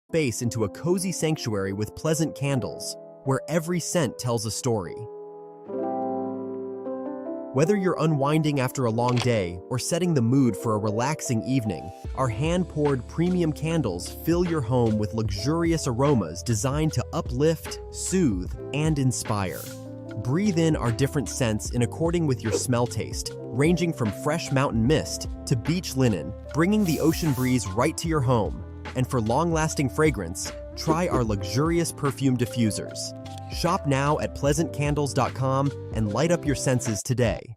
space into a cozy sanctuary with pleasant candles, where every scent tells a story. Whether you're unwinding after a long day or setting the mood for a relaxing evening, our hand-poured premium candles fill your home with luxurious aromas designed to uplift, soothe, and inspire. Breathe in our different scents in according with your smell taste, ranging from fresh mountain mist to beach linen, bringing the ocean breeze right to your home. And for long-lasting fragrance, try our luxurious perfume diffusers. Shop now at pleasantcandles.com and light up your senses today.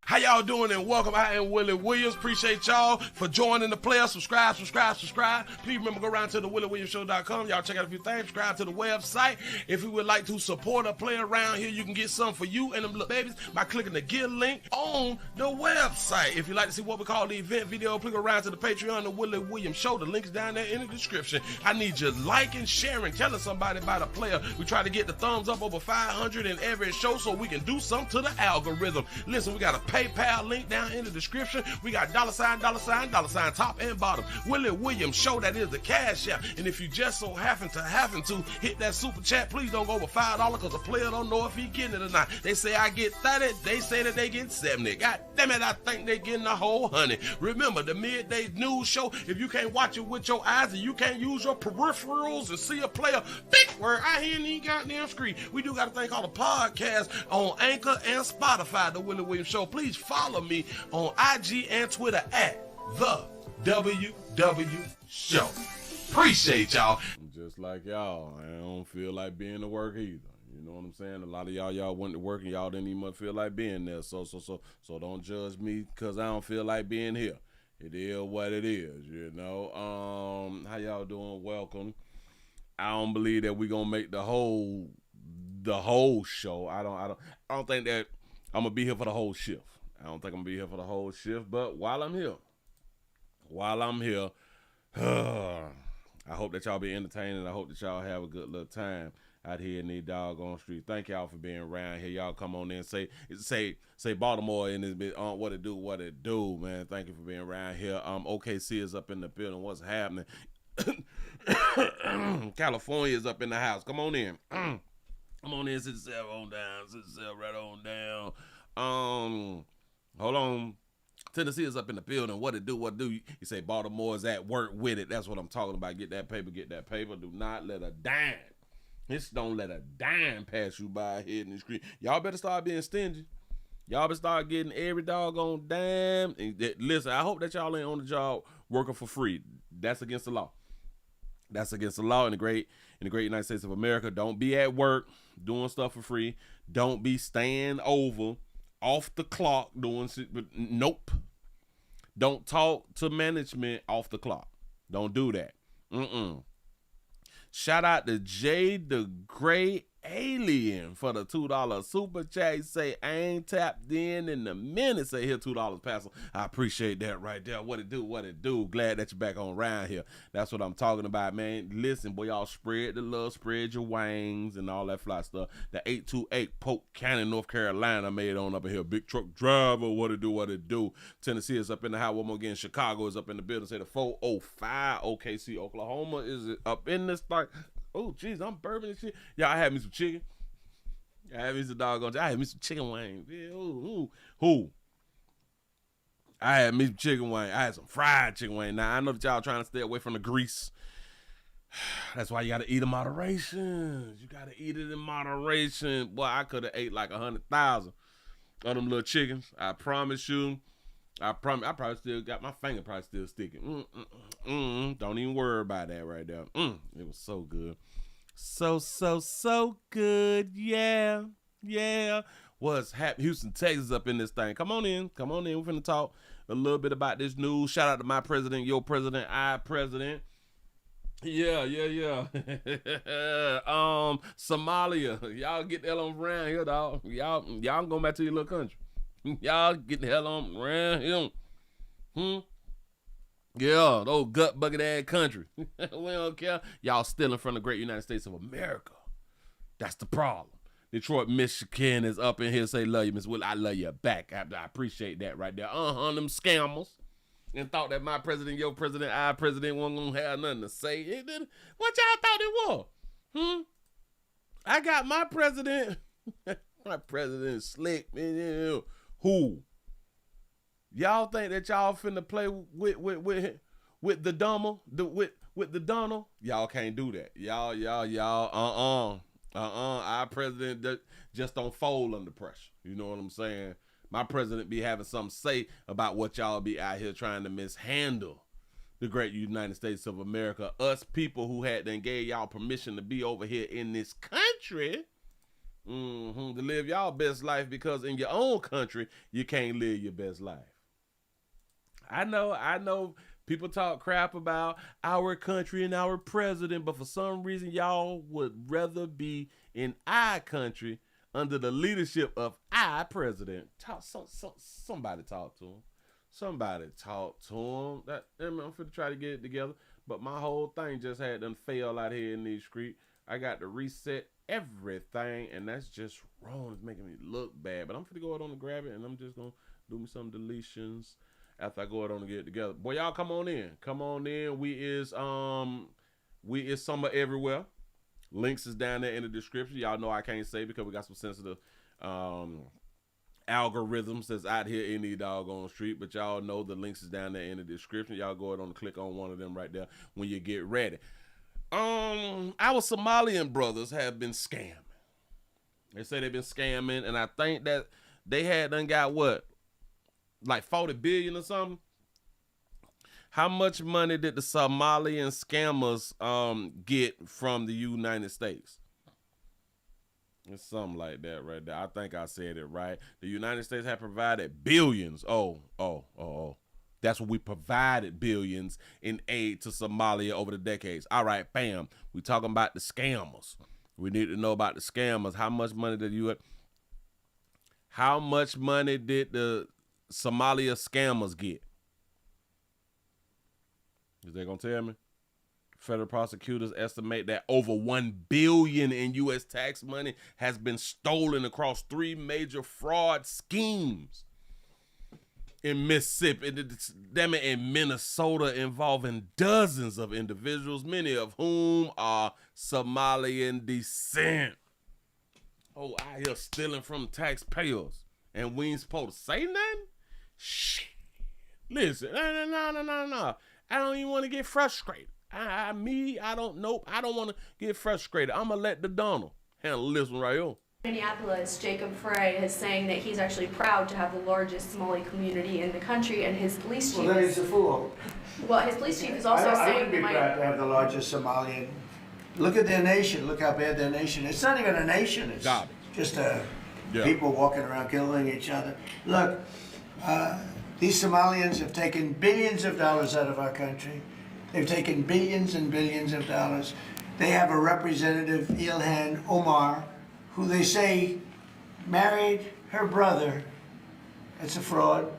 How y'all doing and welcome. I am Willie Williams. Appreciate y'all for joining the player. Subscribe. Please remember, go around to the WillieWilliamsShow.com. Y'all check out a few things. Subscribe to the website. If you would like to support a player around here, you can get some for you and them little babies by clicking the Give link on the website. If you'd like to see what we call the event video, please go around to the Patreon, the Willie Williams Show. The link's down there in the description. I need you liking, sharing, telling somebody about a player. We try to get the thumbs up over 500 in every show so we can do something to the algorithm. Listen, we got a PayPal link down in the description. We got $sign, top and bottom. Willie Williams Show, that is the Cash App. And if you just so happen to hit that super chat, please don't go over $5 because a player don't know if he getting it or not. They say I get 30, they say that they get 70. God damn it, I think they getting a whole 100. Remember, the midday news show, if you can't watch it with your eyes and you can't use your peripherals and see a player thick where I hear any goddamn screen, we do got a thing called a podcast on Anchor and Spotify, the Willie Williams Show. Please follow me on IG and Twitter at the WW Show. Appreciate y'all. Just like y'all, I don't feel like being to work either. You know what I'm saying? A lot of y'all went to work and y'all didn't even feel like being there. So don't judge me because I don't feel like being here. It is what it is, you know. How y'all doing? Welcome. I don't believe that we gonna make the whole show. I don't think that I'm gonna be here for the whole shift. I don't think I'm gonna be here for the whole shift, but while I'm here, I hope that y'all be entertained and I hope that y'all have a good little time out here in these doggone streets. Thank y'all for being around here. Y'all come on in and say Baltimore in this bit on what it do, man. Thank you for being around here. OKC is up in the building. What's happening? California is up in the house. Come on in. Come on in, sit yourself on down. Sit yourself right on down. Hold on. Tennessee is up in the building. What it do? You say Baltimore is at work with it. That's what I'm talking about. Get that paper. Do not let a dime. Don't let a dime pass you by here in the street. Y'all better start being stingy. Y'all better start getting every doggone dime. And listen, I hope that y'all ain't on the job working for free. That's against the law. That's against the law in the great United States of America. Don't be at work doing stuff for free. Don't be staying over off the clock doing shit. Nope. Don't talk to management off the clock. Don't do that. Shout out to Jay the Gray Alien for the $2 super chat. He say, I ain't tapped in a minute. Say, here, $2, Pastor. I appreciate that right there. What it do? Glad that you're back on around here. That's what I'm talking about, man. Listen, boy, y'all spread the love, spread your wings and all that fly stuff. The 828 Polk County, North Carolina made on up in here. Big truck driver, what it do? Tennessee is up in the house. One more again. Chicago is up in the building. Say the 405 OKC. Oklahoma is up in this thing. Oh, jeez, I'm burping and shit. Yeah, I had me some chicken. I had me some chicken wings. Yeah, who? I had me some chicken wings. I had some fried chicken wings. Now, I know that y'all trying to stay away from the grease. That's why you got to eat in moderation. You got to eat it in moderation. Boy, I could have ate like 100,000 of them little chickens. I promise you. I probably still got my finger probably still sticking. Don't even worry about that right there. It was so good. So good. Yeah. What's happening? Houston, Texas up in this thing. Come on in. We're finna talk a little bit about this news. Shout out to my president, your president, I president. Yeah. Somalia. Y'all get the hell on around here, dog. Y'all go back to your little country. Y'all get the hell on around him. Yeah, those gut bucket ass country. We don't care. Y'all stealing from the great United States of America. That's the problem. Detroit, Michigan is up in here. Say love you, Miss Willie. I love you back. I appreciate that right there. Them scammers. and thought that my president, your president, our president wasn't gonna have nothing to say. What y'all thought it was? I got my president. My president slick. Who? Y'all think that y'all finna play with the Donald? With the Donald? Y'all can't do that. Y'all. Our president just don't fold under pressure. You know what I'm saying? My president be having something to say about what y'all be out here trying to mishandle the great United States of America. Us people who had then gave y'all permission to be over here in this country to live y'all best life, because in your own country, you can't live your best life. I know people talk crap about our country and our president, but for some reason, y'all would rather be in our country under the leadership of our president. Somebody talk to him. Somebody talk to him. I'm finna try to get it together, but my whole thing just had done fail out here in these streets. I got to reset everything, and that's just wrong. It's making me look bad, but I'm finna go ahead on and grab it, and I'm just gonna do me some deletions after I go ahead on and get it together. Boy, y'all come on in. Come on in. We is summer everywhere. Links is down there in the description. Y'all know I can't say because we got some sensitive algorithms that's out here in the doggone street, but y'all know the links is down there in the description. Y'all go ahead on and click on one of them right there when you get ready. Our Somalian brothers have been scamming. They say they've been scamming, and I think that they had done got what? Like 40 billion or something? How much money did the Somalian scammers get from the United States? It's something like that right there. I think I said it right. The United States have provided billions. Oh. That's what we provided, billions in aid to Somalia over the decades. All right, bam. We talking about the scammers. We need to know about the scammers. How much money did the Somalia scammers get? Is they gonna tell me? Federal prosecutors estimate that over $1 billion in U.S. tax money has been stolen across 3 major fraud schemes in Mississippi, in Minnesota, involving dozens of individuals, many of whom are Somalian descent. Oh, out here stealing from taxpayers, and we ain't supposed to say nothing? Shit. Listen, no. I don't even want to get frustrated. I don't want to get frustrated. I'm going to let the Donald handle this one right here. Minneapolis, Jacob Frey is saying that he's actually proud to have the largest Somali community in the country, and his police chief. Well, then he's a fool. Well, his police chief is also I saying wouldn't be proud to have the largest Somalian. Look at their nation. Look how bad their nation is. It's not even a nation. It's just people walking around killing each other. Look, these Somalians have taken billions of dollars out of our country. They've taken billions and billions of dollars. They have a representative, Ilhan Omar, who they say married her brother. It's a fraud.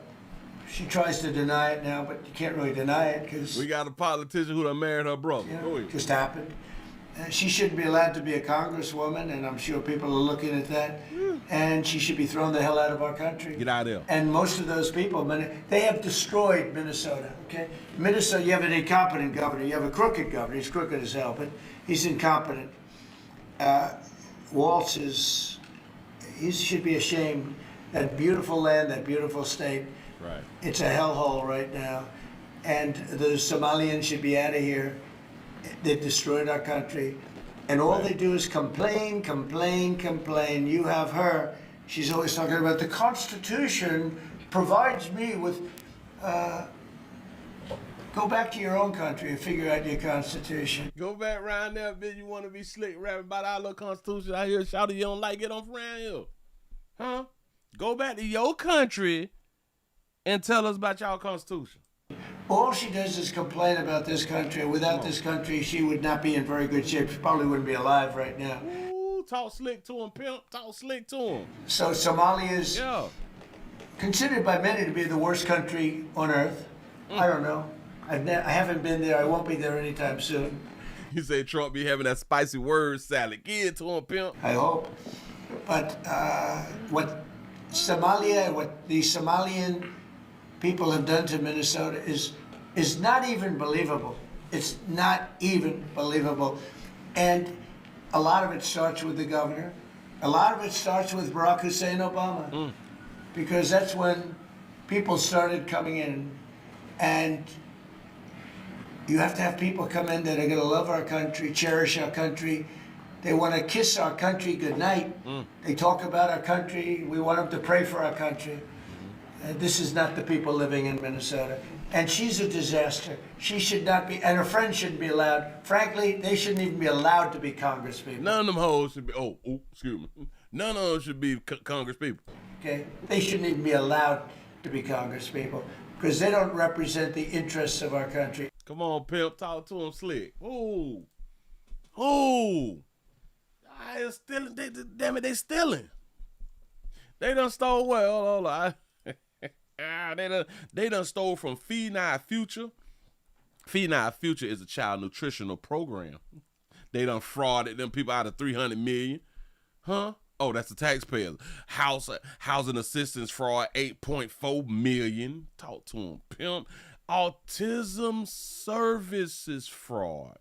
She tries to deny it now, but you can't really deny it because we got a politician who done married her brother. It just happened. She shouldn't be allowed to be a congresswoman, and I'm sure people are looking at that. And she should be thrown the hell out of our country. Get out of there. And most of those people, they have destroyed Minnesota, okay? Minnesota, you have an incompetent governor. You have a crooked governor. He's crooked as hell, but he's incompetent. Waltz he should be ashamed. That beautiful land, that beautiful state. Right. It's a hellhole right now. And the Somalians should be out of here. They've destroyed our country. And all they do is complain. You have her. She's always talking about the Constitution provides me with, go back to your own country and figure out your Constitution. Go back around there, bitch. You want to be slick rapping about our little Constitution out here, shouting you don't like it on around here. Huh? Go back to your country and tell us about y'all Constitution. All she does is complain about this country. Without this country, she would not be in very good shape. She probably wouldn't be alive right now. Ooh, talk slick to him, pimp. Talk slick to him. So Somalia is considered by many to be the worst country on earth. I don't know. I haven't been there. I won't be there anytime soon. You say Trump be having that spicy word salad. Give it to him, pimp. I hope. But what the Somalian people have done to Minnesota is not even believable. It's not even believable. And a lot of it starts with the governor. A lot of it starts with Barack Hussein Obama. Because that's when people started coming in. And you have to have people come in that are going to love our country, cherish our country. They want to kiss our country goodnight. They talk about our country. We want them to pray for our country. This is not the people living in Minnesota. And she's a disaster. She should not be, and her friends shouldn't be allowed. Frankly, they shouldn't even be allowed to be congresspeople. None of them hoes should be, excuse me. None of them should be congresspeople. Okay? They shouldn't even be allowed to be congresspeople because they don't represent the interests of our country. Come on, pimp, talk to him slick. Ooh. I stealing. Damn it, they stealing. They done stole hold on. They done stole from Feed Our Future. Feed Our Future is a child nutritional program. They done frauded them people out of $300 million. Huh? Oh, that's the taxpayers. Housing assistance fraud, $8.4 million. Talk to them, pimp. Autism services fraud.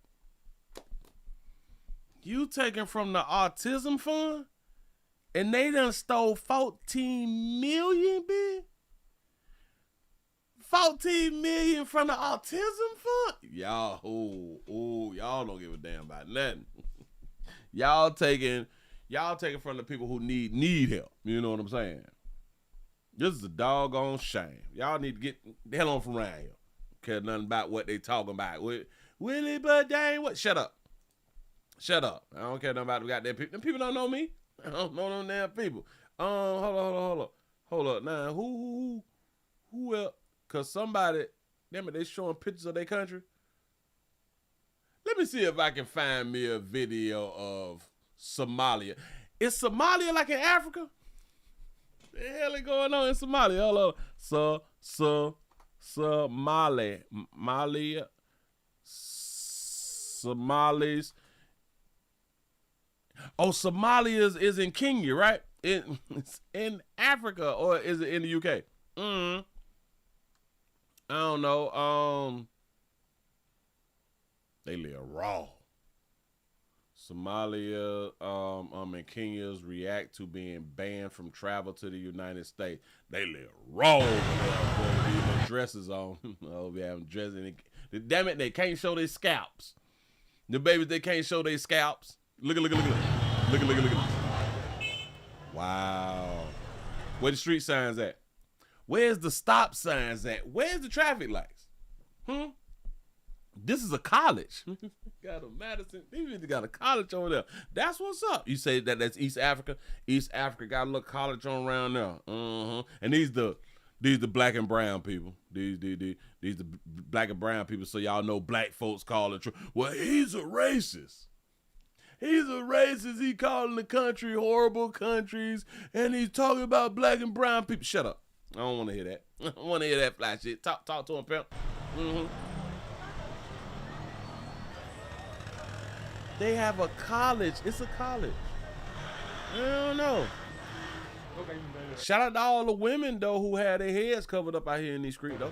You taking from the autism fund? And they done stole $14 million, bitch? 14 million from the autism fund? Y'all, y'all don't give a damn about nothing. Y'all taking from the people who need help. You know what I'm saying? This is a doggone shame. Y'all need to get the hell on from around here. Care nothing about what they talking about. Willie, but they ain't what? Shut up. I don't care nothing about the goddamn people. Them people don't know me. I don't know them damn people. Hold up. Now, who else? Cause somebody, damn it, they showing pictures of their country. Let me see if I can find me a video of Somalia. Is Somalia like in Africa? The hell is going on in Somalia? Hold on. Somalis. Oh, Somalia is in Kenya, right? It's in Africa, or is it in the UK? I don't know. They live raw. Somalia, and Kenya's react to being banned from travel to the United States. They live raw. These dresses on. Oh, we having dresses. Damn it, they can't show their scalps. The babies, they can't show their scalps. Look. Wow. Where the street signs at? Where's the stop signs at? Where's the traffic lights? This is a college. Got a Madison. They even got a college over there. That's what's up. You say that's East Africa. East Africa got a little college on around there. And these the black and brown people. These the black and brown people. So y'all know black folks call it. Well, he's a racist. He's a racist. He calling the country horrible countries, and he's talking about black and brown people. Shut up. I don't want to hear that. I don't want to hear that fly shit. Talk to him, pimp. They have a college. It's a college. I don't know. Shout out to all the women, though, who had their heads covered up out here in these streets, though.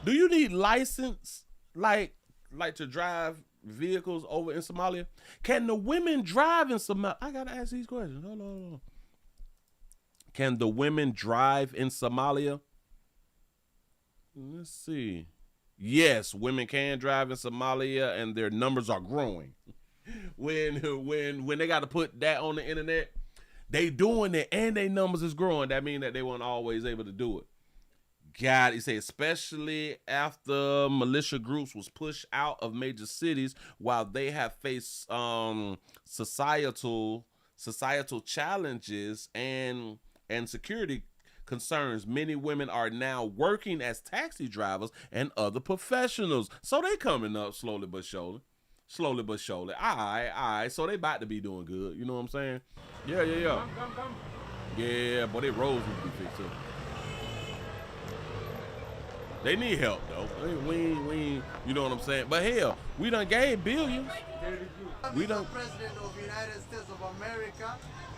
Do you need license, like to drive vehicles over in Somalia? Can the women drive in Somalia? I gotta ask these questions. Hold on. Can the women drive in Somalia? Let's see. Yes, women can drive in Somalia, and their numbers are growing. When they got to put that on the internet, they doing it, and their numbers is growing. That means that they weren't always able to do it. God, he said, especially after militia groups was pushed out of major cities, while they have faced societal challenges and security concerns. Many women are now working as taxi drivers and other professionals. So they coming up slowly but surely. All right. So they about to be doing good. You know what I'm saying? Yeah. Come. Yeah, but their roads need to be fixed too. They need help though. We ain't, you know what I'm saying? But hell, we done gave billions. We don't. The president of the United States of America,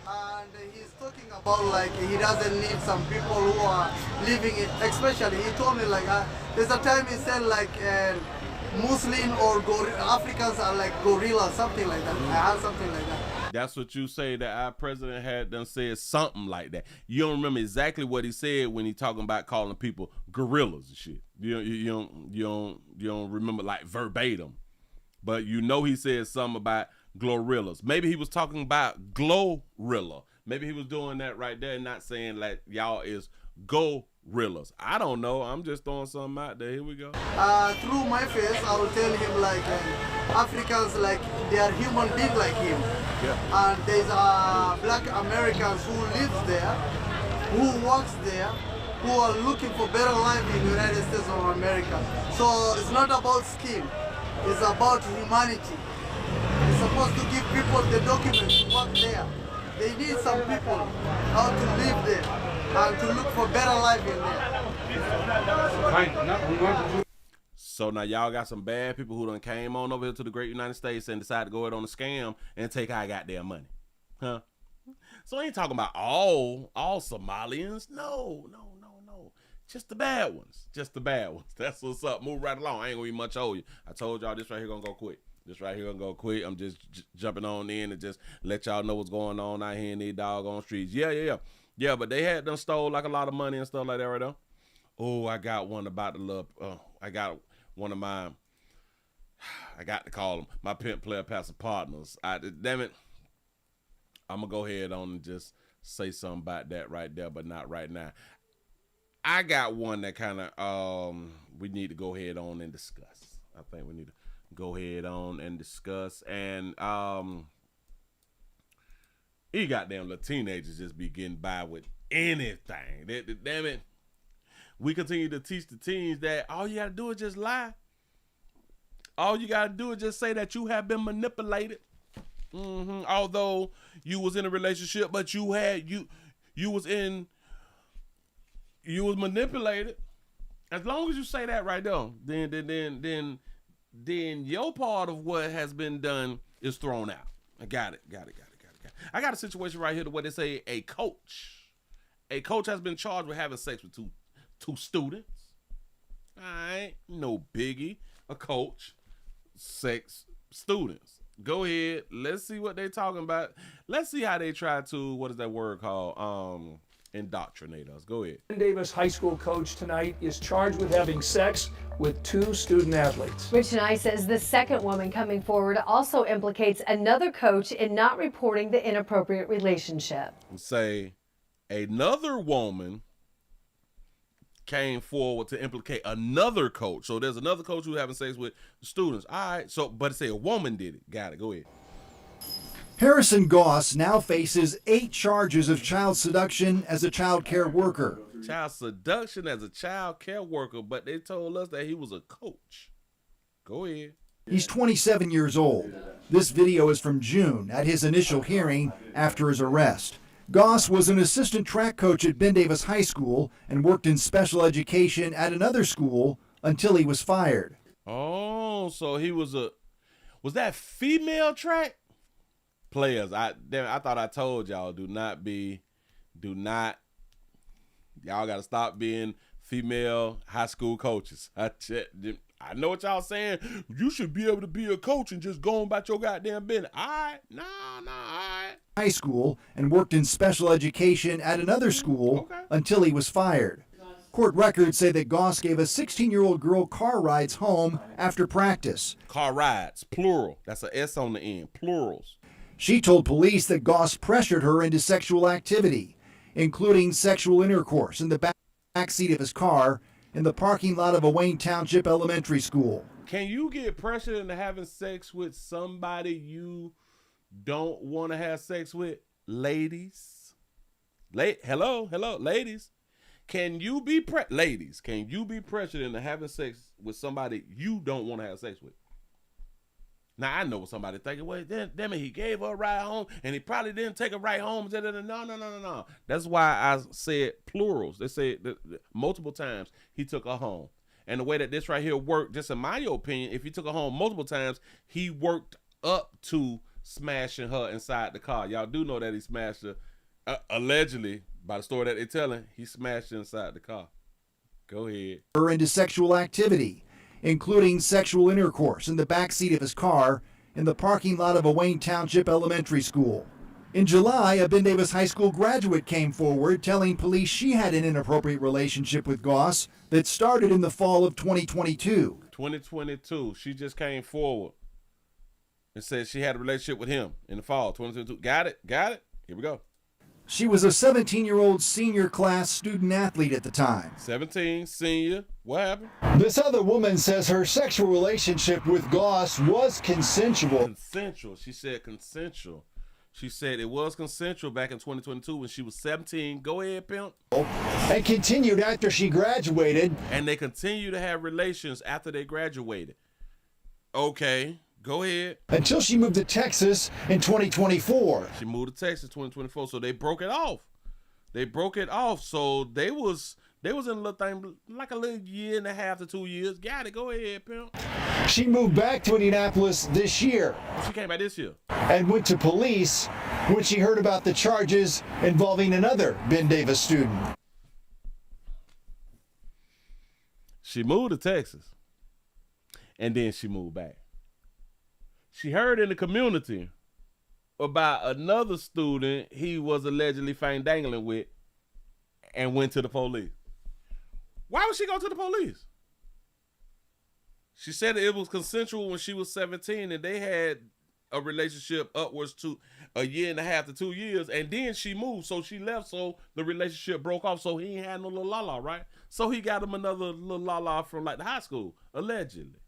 and he's talking about like he doesn't need some people who are living it. Especially, he told me like there's a time he said like Muslim or Africans are like gorillas, something like that. I heard something like that. That's what you say that our president had done said something like that. You don't remember exactly what he said when he talking about calling people gorillas and shit. You don't remember like verbatim. But you know he said something about glorillas. Maybe he was talking about glorilla. Maybe he was doing that right there and not saying like y'all is gorillas. I don't know. I'm just throwing something out there. Here we go. Through my face, I will tell him like Africans like they are human beings like him. Yeah. And there's black Americans who lives there, who works there, who are looking for better life in the United States of America. So it's not about skin. It's about humanity. It's supposed to give people the documents to work there. They need some people how to live there and to look for better life in there. So now y'all got some bad people who done came on over here to the great United States and decided to go ahead on a scam and take our goddamn money. Huh? So I ain't talking about all Somalians. No. Just the bad ones. Just the bad ones. That's what's up. Move right along. I ain't gonna be much old you. I told y'all this right here gonna go quick. This right here gonna go quick. I'm just jumping on in and just let y'all know what's going on out here in these doggone streets. Yeah, but they had done stole like a lot of money and stuff like that right there. Oh, I got one about the love. I got one of my, I got to call them my pimp player pastor partners. Damn it. I'm gonna go ahead on and just say something about that right there, but not right now. I got one that kind of we need to go ahead on and discuss. I think we need to go ahead on and discuss. And you goddamn little teenagers just be getting by with anything. Damn it. We continue to teach the teens that all you gotta do is just lie. All you gotta do is just say that you have been manipulated. Although you was in a relationship, but you was manipulated. As long as you say that right there, then your part of what has been done is thrown out. I got it. I got a situation right here where they say a coach has been charged with having sex with two students. All right, no biggie. A coach, sex, students. Go ahead. Let's see what they're talking about. Let's see how they try to, what is that word called? Indoctrinate us. Go ahead. Davis high school coach tonight is charged with having sex with two student athletes. Rich and I says the second woman coming forward also implicates another coach in not reporting the inappropriate relationship. Say another woman came forward to implicate another coach. So there's another coach who's having sex with students. All right. So, but say a woman did it. Got it. Go ahead. Harrison Goss now faces 8 charges of child seduction as a child care worker. Child seduction as a child care worker, but they told us that he was a coach. Go ahead. He's 27 years old. This video is from June at his initial hearing after his arrest. Goss was an assistant track coach at Ben Davis High School and worked in special education at another school until he was fired. Oh, so he was that female track? Players, I thought I told y'all, y'all got to stop being female high school coaches. I know what y'all saying. You should be able to be a coach and just go on about your goddamn business. All right, all right. High school and worked in special education at another school until he was fired. Court records say that Goss gave a 16-year-old girl car rides home after practice. Car rides, plural. That's an S on the end, plurals. She told police that Goss pressured her into sexual activity, including sexual intercourse in the back seat of his car in the parking lot of a Wayne Township elementary school. Can you get pressured into having sex with somebody you don't want to have sex with? Ladies? Hello, ladies. Can you be pressured into having sex with somebody you don't want to have sex with? Now, I know what somebody thinking, well, damn it, he gave her a ride home, and he probably didn't take a ride home. No. That's why I said plurals. They said multiple times he took her home. And the way that this right here worked, just in my opinion, if he took her home multiple times, he worked up to smashing her inside the car. Y'all do know that he smashed her, allegedly, by the story that they're telling, he smashed her inside the car. Go ahead. Her into sexual activity, including sexual intercourse in the backseat of his car in the parking lot of a Wayne Township elementary school. In July, a Ben Davis High School graduate came forward telling police she had an inappropriate relationship with Goss that started in the fall of 2022. 2022, she just came forward and said she had a relationship with him in the fall 2022. Got it? Here we go. She was a 17-year-old senior class student athlete at the time. 17, senior. What happened? This other woman says her sexual relationship with Goss was consensual. Consensual. She said consensual. She said it was consensual back in 2022 when she was 17. Go ahead, pimp. And continued after she graduated. And they continue to have relations after they graduated. Okay. Go ahead. Until she moved to Texas in 2024. She moved to Texas 2024, so they broke it off. So they was in a little thing like a little year and a half to 2 years. Got it. Go ahead, pimp. She moved back to Indianapolis this year. She came back this year. And went to police when she heard about the charges involving another Ben Davis student. She moved to Texas. And then she moved back. She heard in the community about another student he was allegedly found dangling with and went to the police. Why would she go to the police? She said it was consensual when she was 17 and they had a relationship upwards to a year and a half to 2 years, and then she moved, so she left, so the relationship broke off, so he ain't had no little la-la, right? So he got him another little la-la from like the high school, allegedly.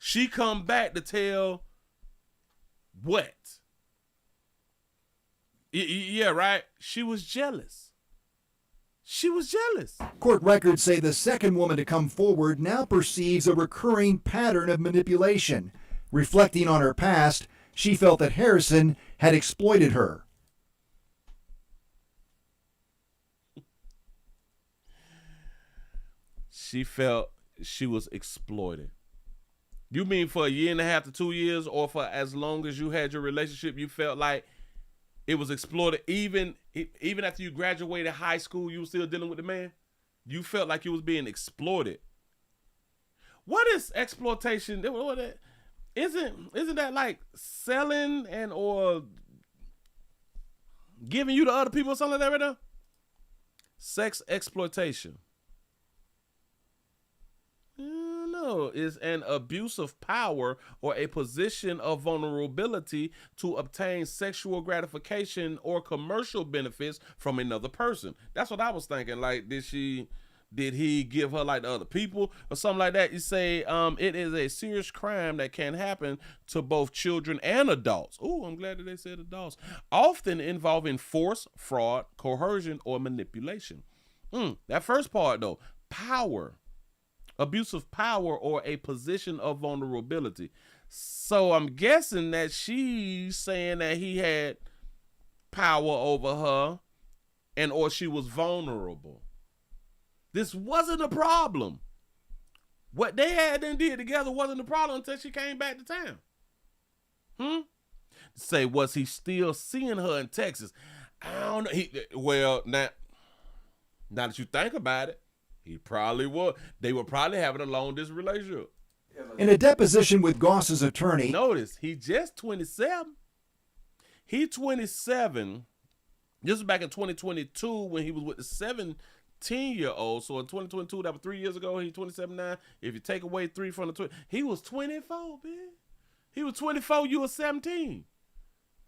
She come back to tell what? Yeah, right? She was jealous. Court records say the second woman to come forward now perceives a recurring pattern of manipulation. Reflecting on her past, she felt that Harrison had exploited her. She felt she was exploited. You mean for a year and a half to 2 years, or for as long as you had your relationship, you felt like it was exploited? Even after you graduated high school, you were still dealing with the man? You felt like you was being exploited. What is exploitation? Isn't that like selling and or giving you to other people or something like that right now? Sex exploitation. No, is an abuse of power or a position of vulnerability to obtain sexual gratification or commercial benefits from another person. That's what I was thinking. Like, did he give her like the other people or something like that? You say it is a serious crime that can happen to both children and adults. Ooh, I'm glad that they said adults. Often involving force, fraud, coercion, or manipulation. That first part though, power. Abuse of power or a position of vulnerability. So I'm guessing that she's saying that he had power over her and or she was vulnerable. This wasn't a problem. What they had and did together wasn't a problem until she came back to town. Say, was he still seeing her in Texas? I don't know. Well, now that you think about it, he probably was. They were probably having a long distance relationship. In a deposition with Goss's attorney. Notice, he just 27. He 27. This was back in 2022 when he was with the 17-year-old. So in 2022, that was 3 years ago. He's 27 now. If you take away 3 from the 20, he was 24, man. He was 24, you were 17.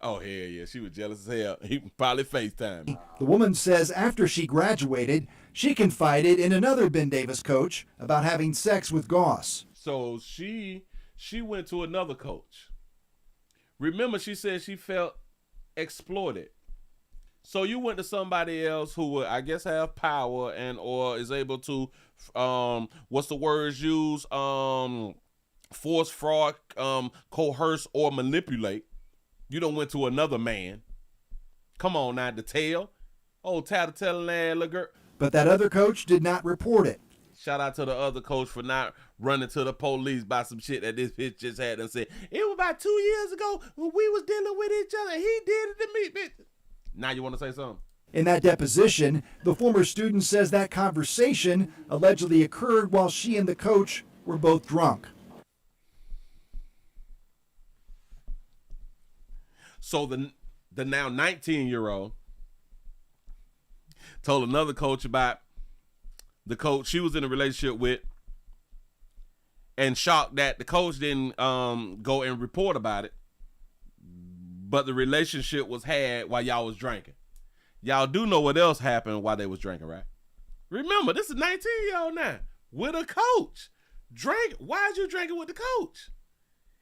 Oh, hell yeah, she was jealous as hell. He probably FaceTime. The woman says after she graduated, she confided in another Ben Davis coach about having sex with Goss. So she went to another coach. Remember, she said she felt exploited. So you went to somebody else who would, I guess, have power and or is able to, what's the words used? Force, fraud, coerce, or manipulate. You done went to another man. Come on now, the tail. Oh, tattletale-ass little girl. But that other coach did not report it. Shout out to the other coach for not running to the police by some shit that this bitch just had and said, it was about 2 years ago when we was dealing with each other. He did it to me, bitch. Now you want to say something? In that deposition, the former student says that conversation allegedly occurred while she and the coach were both drunk. So the now 19-year-old told another coach about the coach she was in a relationship with, and shocked that the coach didn't go and report about it, but the relationship was had while y'all was drinking. Y'all do know what else happened while they was drinking, right? Remember, this is 19-year-old now with a coach. Drink. Why is you drinking with the coach?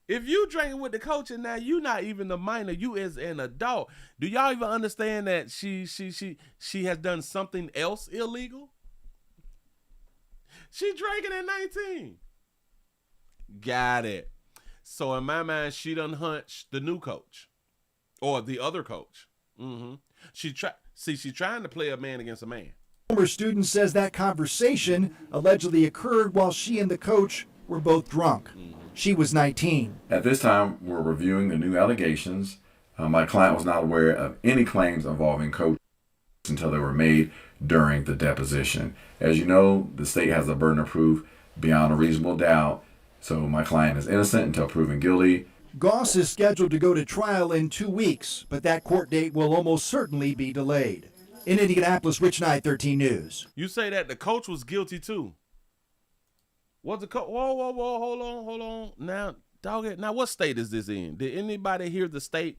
If you drinking with the coach and now you not even a minor, you is an adult. Do y'all even understand that she has done something else illegal? She drinking at 19. Got it. So in my mind, she done hunched the new coach or the other coach. Mm-hmm. She's trying to play a man against a man. Former student says that conversation allegedly occurred while she and the coach were both drunk. She was 19. At this time, we're reviewing the new allegations. My client was not aware of any claims involving coach until they were made during the deposition. As you know, the state has a burden of proof beyond a reasonable doubt, so my client is innocent until proven guilty. Goss is scheduled to go to trial in 2 weeks, but that court date will almost certainly be delayed. In Indianapolis, Rich Knight, 13 News. You say that the coach was guilty too. Was the coach? Whoa, hold on. Now, dog it. Now, what state is this in? Did anybody hear the state?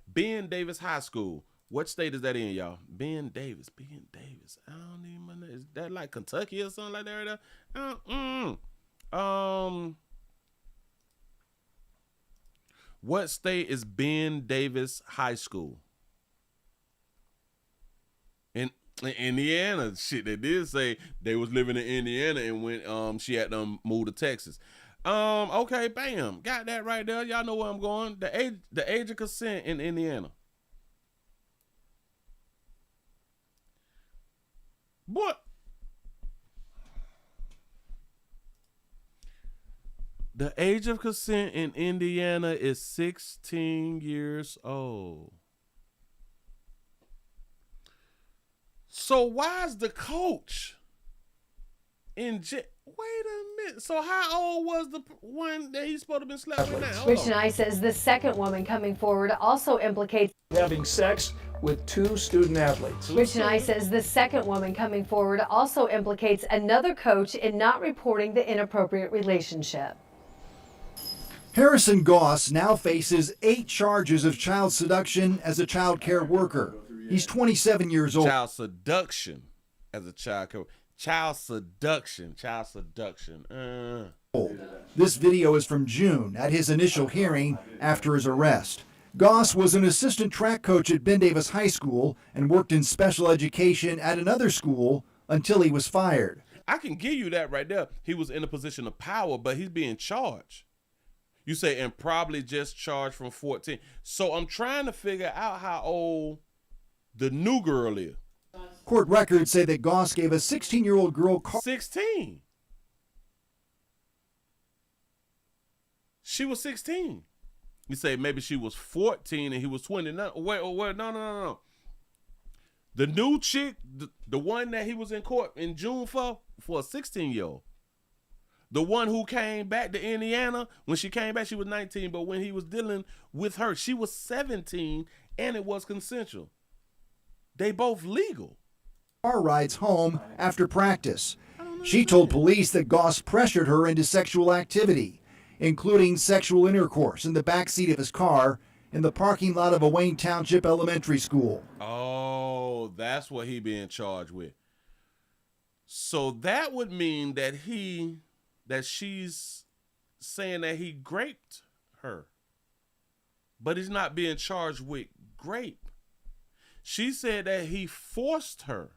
Ben Davis High School. What state is that in, y'all? Ben Davis. I don't even know. Is that like Kentucky or something like that? What state is Ben Davis High School? In Indiana. Shit, they did say they was living in Indiana and when she had them move to Texas. Okay, bam. Got that right there. Y'all know where I'm going. The age of consent in Indiana. Boy. The age of consent in Indiana is 16 years old. So why is the coach in jail? Wait a minute. So how old was the one that he's supposed to have been slept with now? Rich Knight says the second woman coming forward also implicates having sex with 2 student athletes. Rich Knight says the second woman coming forward also implicates another coach in not reporting the inappropriate relationship. Harrison Goss now faces 8 charges of child seduction as a child care worker. He's 27 years old. Child seduction as a child care. Child seduction. This video is from June at his initial hearing after his arrest. Goss was an assistant track coach at Ben Davis High School and worked in special education at another school until he was fired. I can give you that right there. He was in a position of power, but he's being charged. You say, and probably just charged from 14. So I'm trying to figure out how old the new girl is. Court records say that Goss gave a 16-year-old girl 16. She was 16. You say maybe she was 14 and he was 20. No, wait, no. The new chick, the one that he was in court in June for a 16-year-old. The one who came back to Indiana, when she came back, she was 19, but when he was dealing with her, she was 17, and it was consensual. They both legal. Car rides home after practice. She told police that Goss pressured her into sexual activity, including sexual intercourse in the backseat of his car in the parking lot of a Wayne Township elementary school. Oh, that's what he being charged with. So that would mean that she's saying that he raped her, but he's not being charged with rape. She said that he forced her.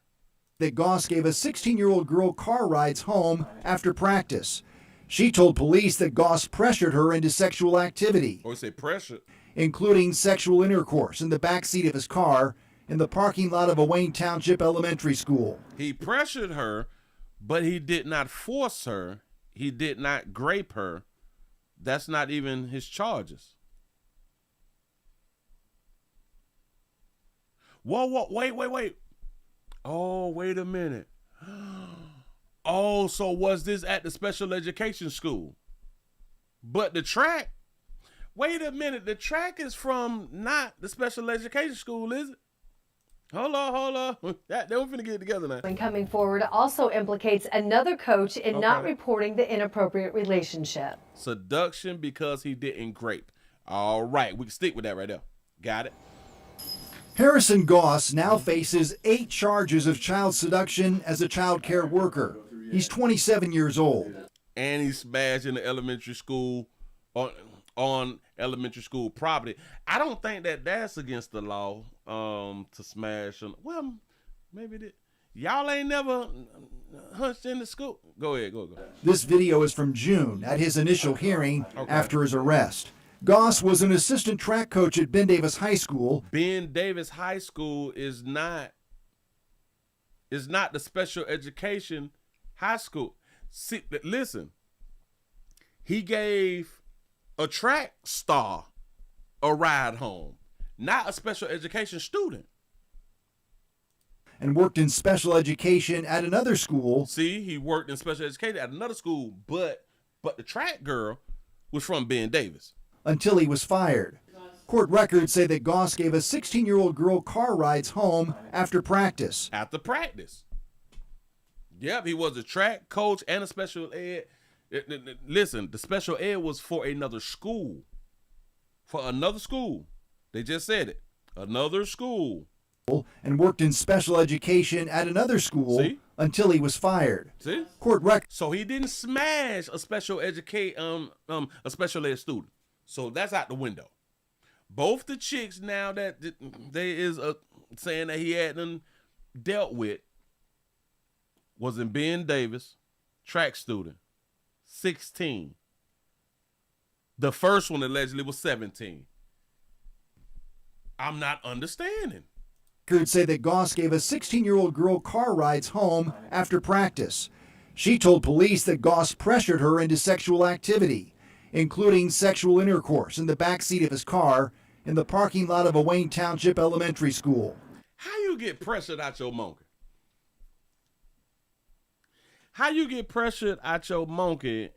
That Goss gave a 16-year-old girl car rides home after practice. She told police that Goss pressured her into sexual activity. Or say pressure. Including sexual intercourse in the backseat of his car in the parking lot of a Wayne Township elementary school. He pressured her, But he did not force her. He did not grape her. That's not even his charges. Whoa, wait. Oh, wait a minute. Oh, so was this at the special education school? But the track, wait a minute, the track is from not the special education school, is it? Hold on. They were finna get it together now. And coming forward also implicates another coach in not reporting the inappropriate relationship. Seduction because he didn't grape. All right, we can stick with that right there. Got it. Harrison Goss now faces 8 charges of child seduction as a child care worker. He's 27 years old. And he smashed in the elementary school on elementary school property. I don't think that's against the law to smash on. Well, maybe it is. Y'all ain't never hunched in the school. Go ahead. This video is from June at his initial hearing after his arrest. Goss was an assistant track coach at Ben Davis High School. Ben Davis High School is not the special education high school. See, listen, he gave a track star a ride home, not a special education student. And worked in special education at another school. See, he worked in special education at another school, but the track girl was from Ben Davis. Until he was fired. Court records say that Goss gave a 16-year-old girl car rides home after practice. Yep, he was a track coach and a special ed. Listen, the special ed was for another school. They just said it. Another school. And worked in special education at another school. See? Until he was fired. See? Court records. So he didn't smash a special ed student. So that's out the window. Both the chicks now that they is saying that he hadn't dealt with was in Ben Davis, track student, 16. The first one allegedly was 17. I'm not understanding. Records say that Goss gave a 16-year-old girl car rides home after practice. She told police that Goss pressured her into sexual activity, including sexual intercourse in the backseat of his car in the parking lot of a Wayne Township elementary school. How you get pressured out your monkey? How you get pressured out your monkey?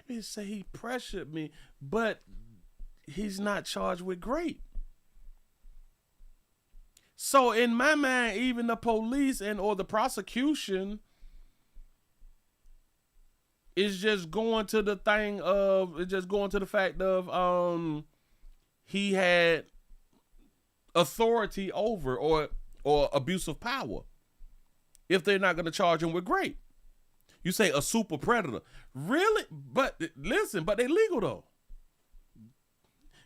He say he pressured me, but he's not charged with rape. So in my mind, even the police or the prosecution is just going to the fact of he had authority over or abuse of power. If they're not going to charge him with rape, you say a super predator, really? But listen, but they legal though.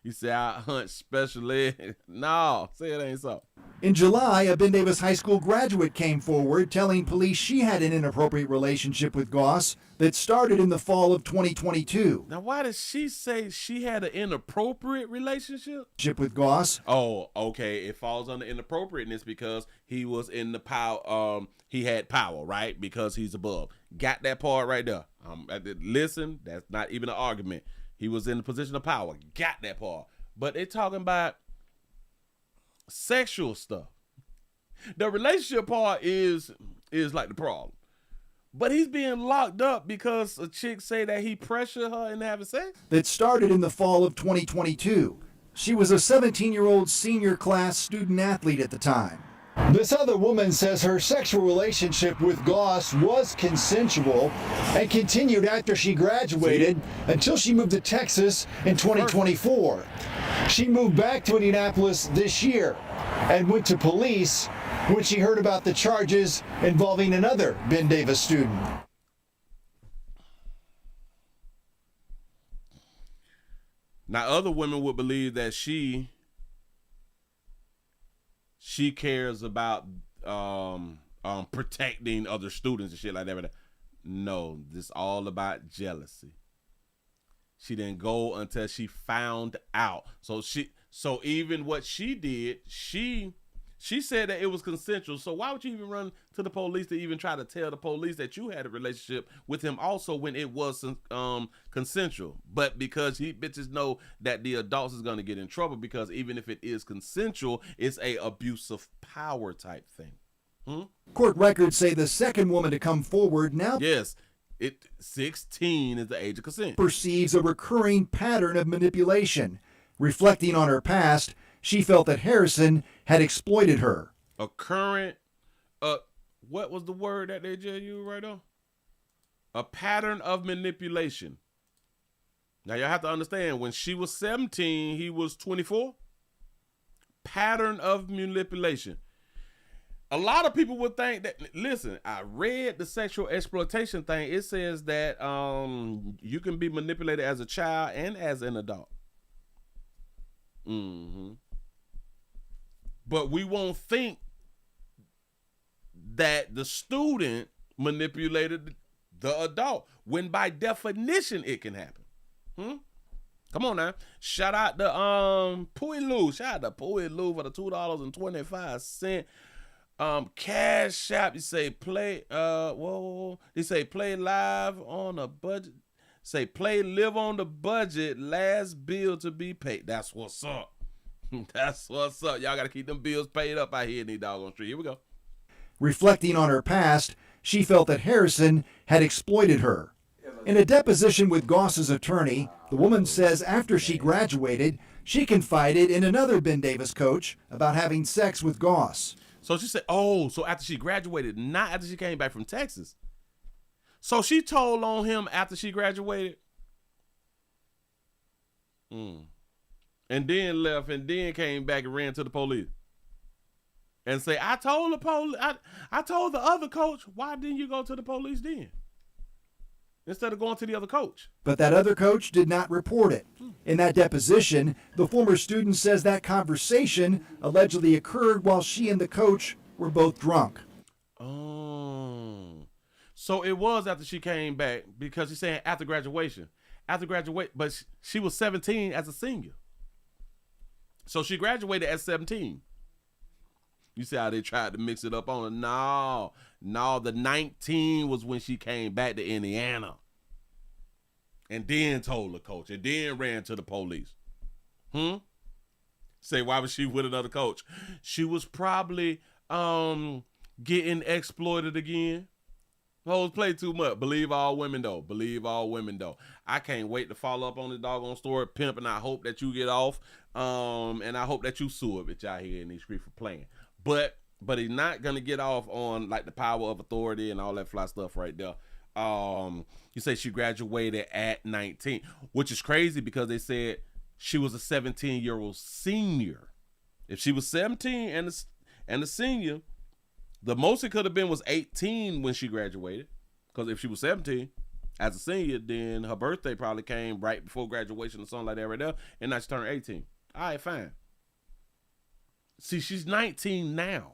You say I hunt special ed. No, say it ain't so. In July, a Ben Davis High School graduate came forward telling police she had an inappropriate relationship with Goss that started in the fall of 2022. Now, why does she say she had an inappropriate relationship? With Goss. Oh, okay. It falls under inappropriateness because he was in the power. He had power, right? Because he's above. Got that part right there. Listen, that's not even an argument. He was in the position of power. Got that part. But they're talking about sexual stuff. The relationship part is like the problem. But he's being locked up because a chick say that he pressured her into having sex? That started in the fall of 2022. She was a 17-year-old senior class student athlete at the time. This other woman says her sexual relationship with Goss was consensual and continued after she graduated until she moved to Texas in 2024. She moved back to Indianapolis this year and went to police when she heard about the charges involving another Ben Davis student. Now, other women would believe that she cares about protecting other students and shit like that. But no, this is all about jealousy. She didn't go until she found out. So even what she did, she She said that it was consensual. So why would you even run to the police to even try to tell the police that you had a relationship with him also when it was consensual? But because bitches know that the adults is going to get in trouble, because even if it is consensual, it's a abuse of power type thing. Court records say the second woman to come forward now 16 is the age of consent. Perceives a recurring pattern of manipulation. Reflecting on her past, she felt that Harrison had exploited her. A current, what was the word that they just used right on? A pattern of manipulation. Now y'all have to understand, when she was 17, he was 24. Pattern of manipulation. A lot of people would think that, listen, I read the sexual exploitation thing. It says that you can be manipulated as a child and as an adult. But we won't think that the student manipulated the adult, when by definition it can happen. Come on now. Shout out to Pooey Lou. Shout out to Pooey Lou for the $2.25. Cash App, you say play they say play live on a budget. Say play live on the budget, last bill to be paid. That's what's up. That's what's up. Y'all gotta keep them bills paid up out here in these doggone streets. Here we go. Reflecting on her past, she felt that Harrison had exploited her. In a deposition with Goss's attorney, the woman says after she graduated, she confided in another Ben Davis coach about having sex with Goss. So she said, so after she graduated, not after she came back from Texas. So she told on him after she graduated. And then left and then came back and ran to the police. And say, I told the police, I told the other coach, why didn't you go to the police then? Instead of going to the other coach. But that other coach did not report it. In that deposition, the former student says that conversation allegedly occurred while she and the coach were both drunk. So it was after she came back, because she's saying after graduation. But she was 17 as a senior. So she graduated at 17. You see how they tried to mix it up on her? No, the 19 was when she came back to Indiana. And then told the coach, and then ran to the police. Say, why was she with another coach? She was probably getting exploited again. Hoes play too much. Believe all women though. Believe all women though. I can't wait to follow up on this doggone story, pimp, and I hope that you get off. And I hope that you sue a bitch out here in these streets for playing. But he's not gonna get off on like the power of authority and all that fly stuff right there. You say she graduated at 19, which is crazy because they said she was a 17-year-old senior. If she was 17 and a senior, the most it could have been was 18 when she graduated. Because if she was 17 as a senior, then her birthday probably came right before graduation or something like that right there, and now she turned 18. All right, fine. See, she's 19 now.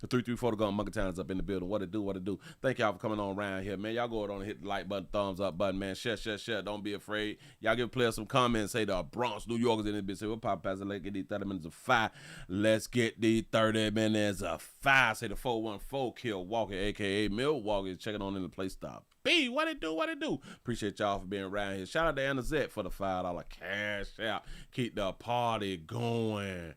The 334 to go on Monkey Town is up in the building. What it do? Thank y'all for coming on around here, man. Y'all go on and hit the like button, thumbs up button, man. Share. Don't be afraid. Y'all give players some comments. Say the Bronx, New York is in this bitch. Say we'll pop past it. Let's get these 30 minutes of fire. Let's get these 30 minutes of fire. Say the 414 Kill Walker, a.k.a. Milwaukee, is checking on in the place stop. B, what it do? Appreciate y'all for being around here. Shout out to Anna Zette for the $5 cash out. Keep the party going.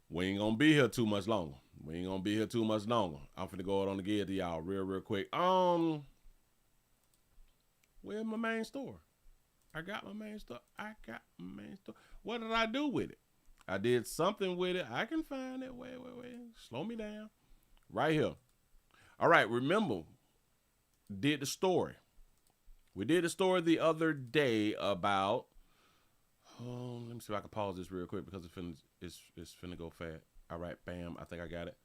We ain't gonna be here too much longer. I'm finna go out on the gear to y'all real quick. Where's my main store? I got my main store. What did I do with it? I did something with it. I can find it. Wait. Slow me down. Right here. All right, remember, did the story. We did a story the other day about, let me see if I can pause this real quick because it's finna go fast. All right, bam, I think I got it.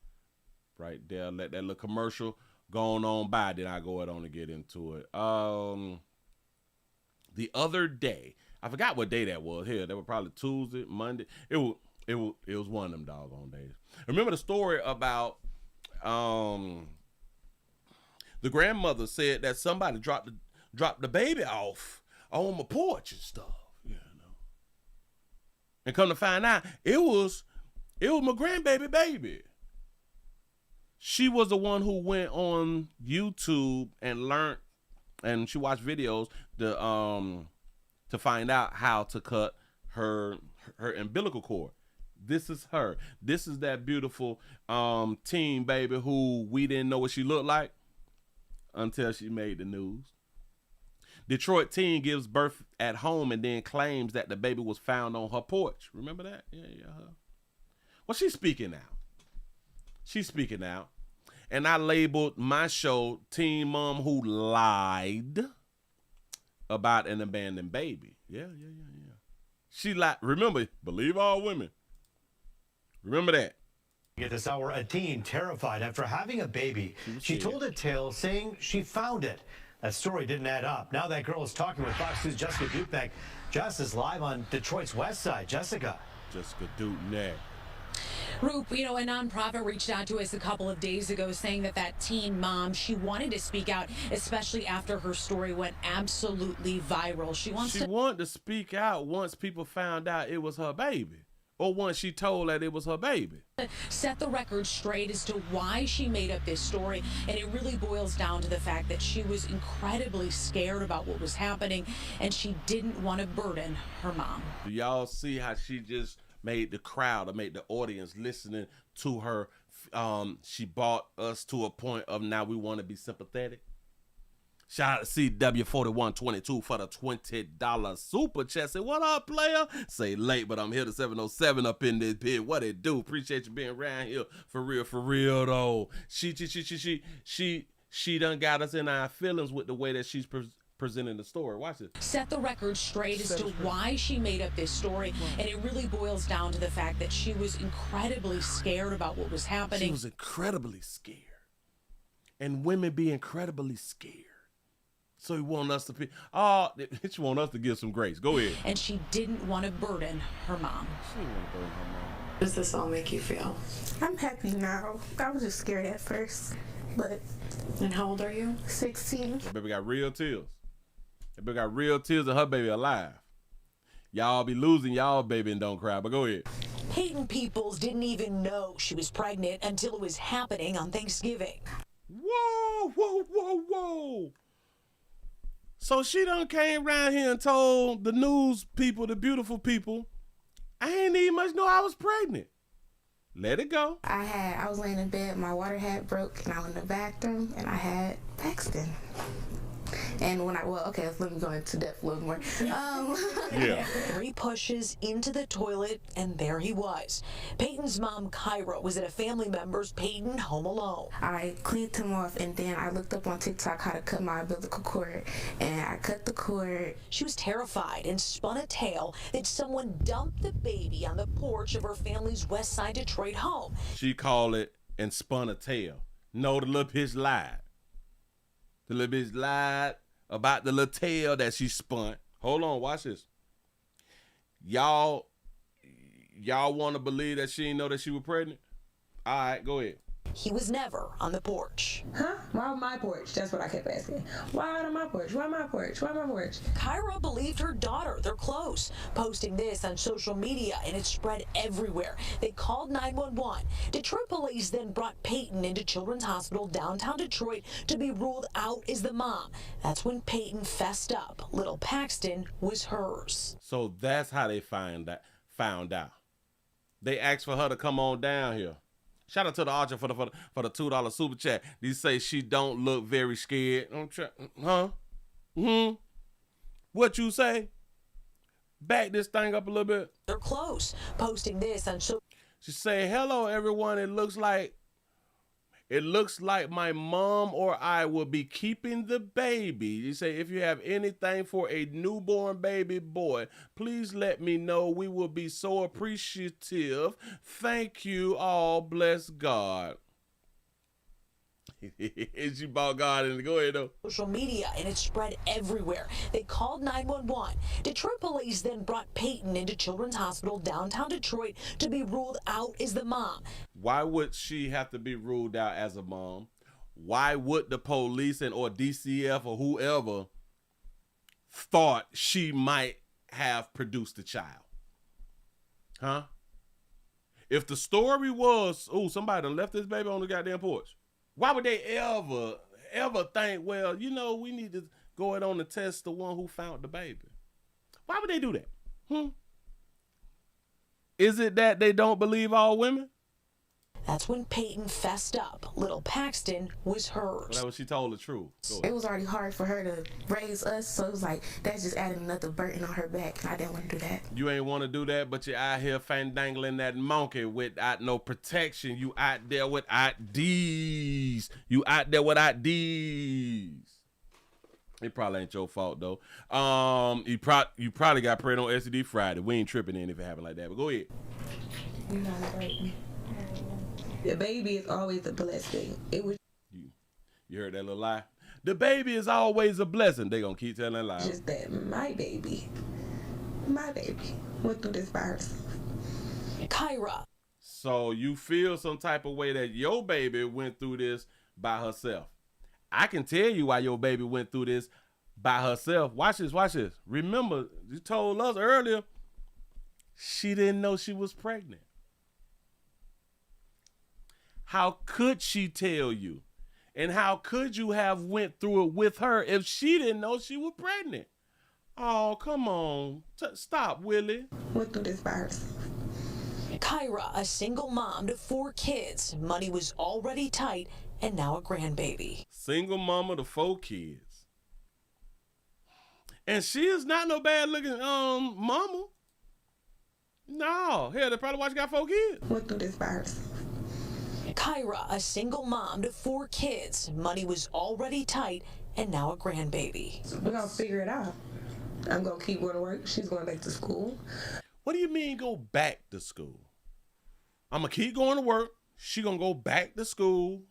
Right there, let that little commercial go on by, then I go ahead on to get into it. The other day, I forgot what day that was. Here, that was probably Tuesday, Monday. It was one of them doggone days. Remember the story about the grandmother said that somebody dropped the baby off on my porch and stuff. And come to find out, it was my grandbaby baby. She was the one who went on YouTube and learned, and she watched videos to find out how to cut her umbilical cord. This is her. This is that beautiful teen baby who we didn't know what she looked like until she made the news. Detroit teen gives birth at home and then claims that the baby was found on her porch. Remember that? Yeah. Well, she's speaking out. She's speaking out. And I labeled my show Teen Mom Who Lied About an Abandoned Baby. Yeah. She lied. Remember, believe all women. Remember that. At this hour, a teen terrified after having a baby. She told a tale saying she found it. That story didn't add up. Now that girl is talking with Fox News' Jessica Dupek. Jess is live on Detroit's west side. Jessica Dupek. Roop, a nonprofit reached out to us a couple of days ago saying that teen mom, she wanted to speak out, especially after her story went absolutely viral. She wanted to speak out once people found out it was her baby. Or once she told that it was her baby. Set the record straight as to why she made up this story, and it really boils down to the fact that she was incredibly scared about what was happening, and she didn't want to burden her mom. Do y'all see how she just made the crowd or made the audience listening to her? She brought us to a point of now we want to be sympathetic. Shout out to CW4122 for the $20 super chat. Say, what up, player? Say late, but I'm here to 707 up in this bit. What it do? Appreciate you being around here. For real though. She done got us in our feelings with the way that she's presenting the story. Watch this. Set the record straight as to why she made up this story, and it really boils down to the fact that she was incredibly scared about what was happening. She was incredibly scared. And women be incredibly scared. So he want us to she want us to give some grace. Go ahead. And she didn't want to burden her mom. How does this all make you feel? I'm happy now. I was just scared at first, but. And how old are you? 16. That baby got real tears. That baby got real tears of her baby alive. Y'all be losing y'all baby and don't cry, but go ahead. Peyton Peoples didn't even know she was pregnant until it was happening on Thanksgiving. Whoa. So she done came around here and told the news people, the beautiful people, I ain't even much know I was pregnant. Let it go. I was laying in bed, my water had broke, and I went in the bathroom, and I had Paxton. And when let me go into depth a little more. Yeah. 3 pushes into the toilet, and there he was. Peyton's mom, Kyra, was at a family member's Peyton home alone. I cleaned him off, and then I looked up on TikTok how to cut my umbilical cord, and I cut the cord. She was terrified and spun a tale that someone dumped the baby on the porch of her family's West Side Detroit home. She called it and spun a tale. No, the little bitch lied. The little bitch lied about the little tale that she spun. Hold on, watch this. Y'all want to believe that she didn't know that she was pregnant? All right, go ahead. He was never on the porch. Huh? Why on my porch? That's what I kept asking. Why on my porch? Why my porch? Why my porch? Kyra believed her daughter. They're close. Posting this on social media, and it spread everywhere. They called 911. Detroit police then brought Peyton into Children's Hospital downtown Detroit to be ruled out as the mom. That's when Peyton fessed up. Little Paxton was hers. So that's how they found out. They asked for her to come on down here. Shout out to the Archer for the $2 super chat. They say she don't look very scared. Huh? What you say? Back this thing up a little bit. They're close. Posting this on social. She say, hello everyone. It looks like my mom or I will be keeping the baby. You say, if you have anything for a newborn baby boy, please let me know. We will be so appreciative. Thank you all. Bless God. She bought God in. Go ahead, though. Social media, and it spread everywhere. They called 911. Detroit police then brought Peyton into Children's Hospital downtown Detroit to be ruled out as the mom. Why would she have to be ruled out as a mom? Why would the police or DCF or whoever thought she might have produced a child? Huh? If the story was, oh, somebody done left this baby on the goddamn porch, why would they ever think, well, you know, we need to go ahead on and test the one who found the baby? Why would they do that? Is it that they don't believe all women? That's when Peyton fessed up. Little Paxton was hers. Well, that was she told the truth. It was already hard for her to raise us, so it was like, that's just adding another burden on her back, and I didn't want to do that. You ain't want to do that, but you're out here fandangling that monkey without no protection. You out there without these. You out there without these. It probably ain't your fault, though. You probably got pregnant on STD Friday. We ain't tripping in if it happened like that, but go ahead. You're not right. The baby is always a blessing. It was You heard that little lie? The baby is always a blessing. They gonna keep telling that lie. just that my baby went through this by herself. Kyra. So you feel some type of way that your baby went through this by herself. I can tell you why your baby went through this by herself. Watch this, watch this. Remember, you told us earlier, she didn't know she was pregnant. How could she tell you? And how could you have went through it with her if she didn't know she was pregnant? Oh, come on. Stop, Willie. Went through this by herself. Kyra, a single mom to 4 kids. Money was already tight, and now a grandbaby. Single mama to 4 kids. And she is not no bad looking mama. No. Hell, they probably why she got 4 kids. Went through this by herself. Kyra, a single mom to 4 kids. Money was already tight, and now a grandbaby. We're gonna figure it out. I'm gonna keep going to work. She's going back to school. What do you mean go back to school? I'm gonna keep going to work. She gonna go back to school.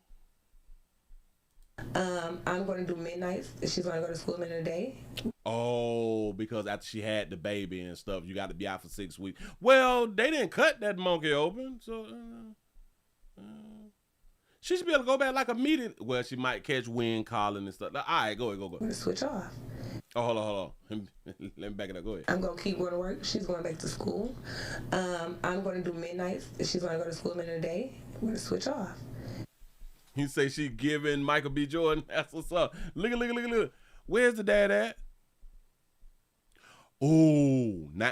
I'm going to do midnights. She's going to go to school in the day. Oh, because after she had the baby and stuff, you got to be out for 6 weeks. Well, they didn't cut that monkey open, so she should be able to go back like immediately. Well, she might catch wind calling and stuff. All right, go ahead, go. Switch off. Oh, hold on. Let me back it up. Go ahead. I'm going to keep going to work. She's going back to school. I'm going to do midnights. She's going to go to school in the day. I'm going to switch off. You say she giving Michael B. Jordan? That's what's up. Look. Where's the dad at? Oh, now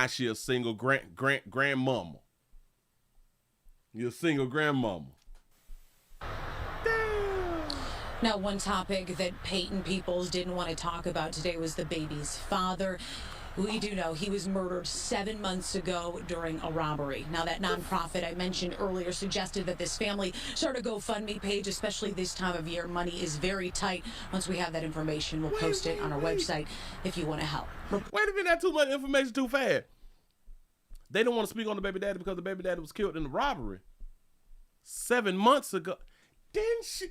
she a single grandmama. You're a single grandmama. Now, one topic that Peyton Peoples didn't want to talk about today was the baby's father. We do know he was murdered 7 months ago during a robbery. Now, that nonprofit I mentioned earlier suggested that this family start a GoFundMe page, especially this time of year. Money is very tight. Once we have that information, we'll post it on our website if you want to help. Wait a minute, that's too much information too fast. They don't want to speak on the baby daddy because the baby daddy was killed in the robbery 7 months ago. Didn't she?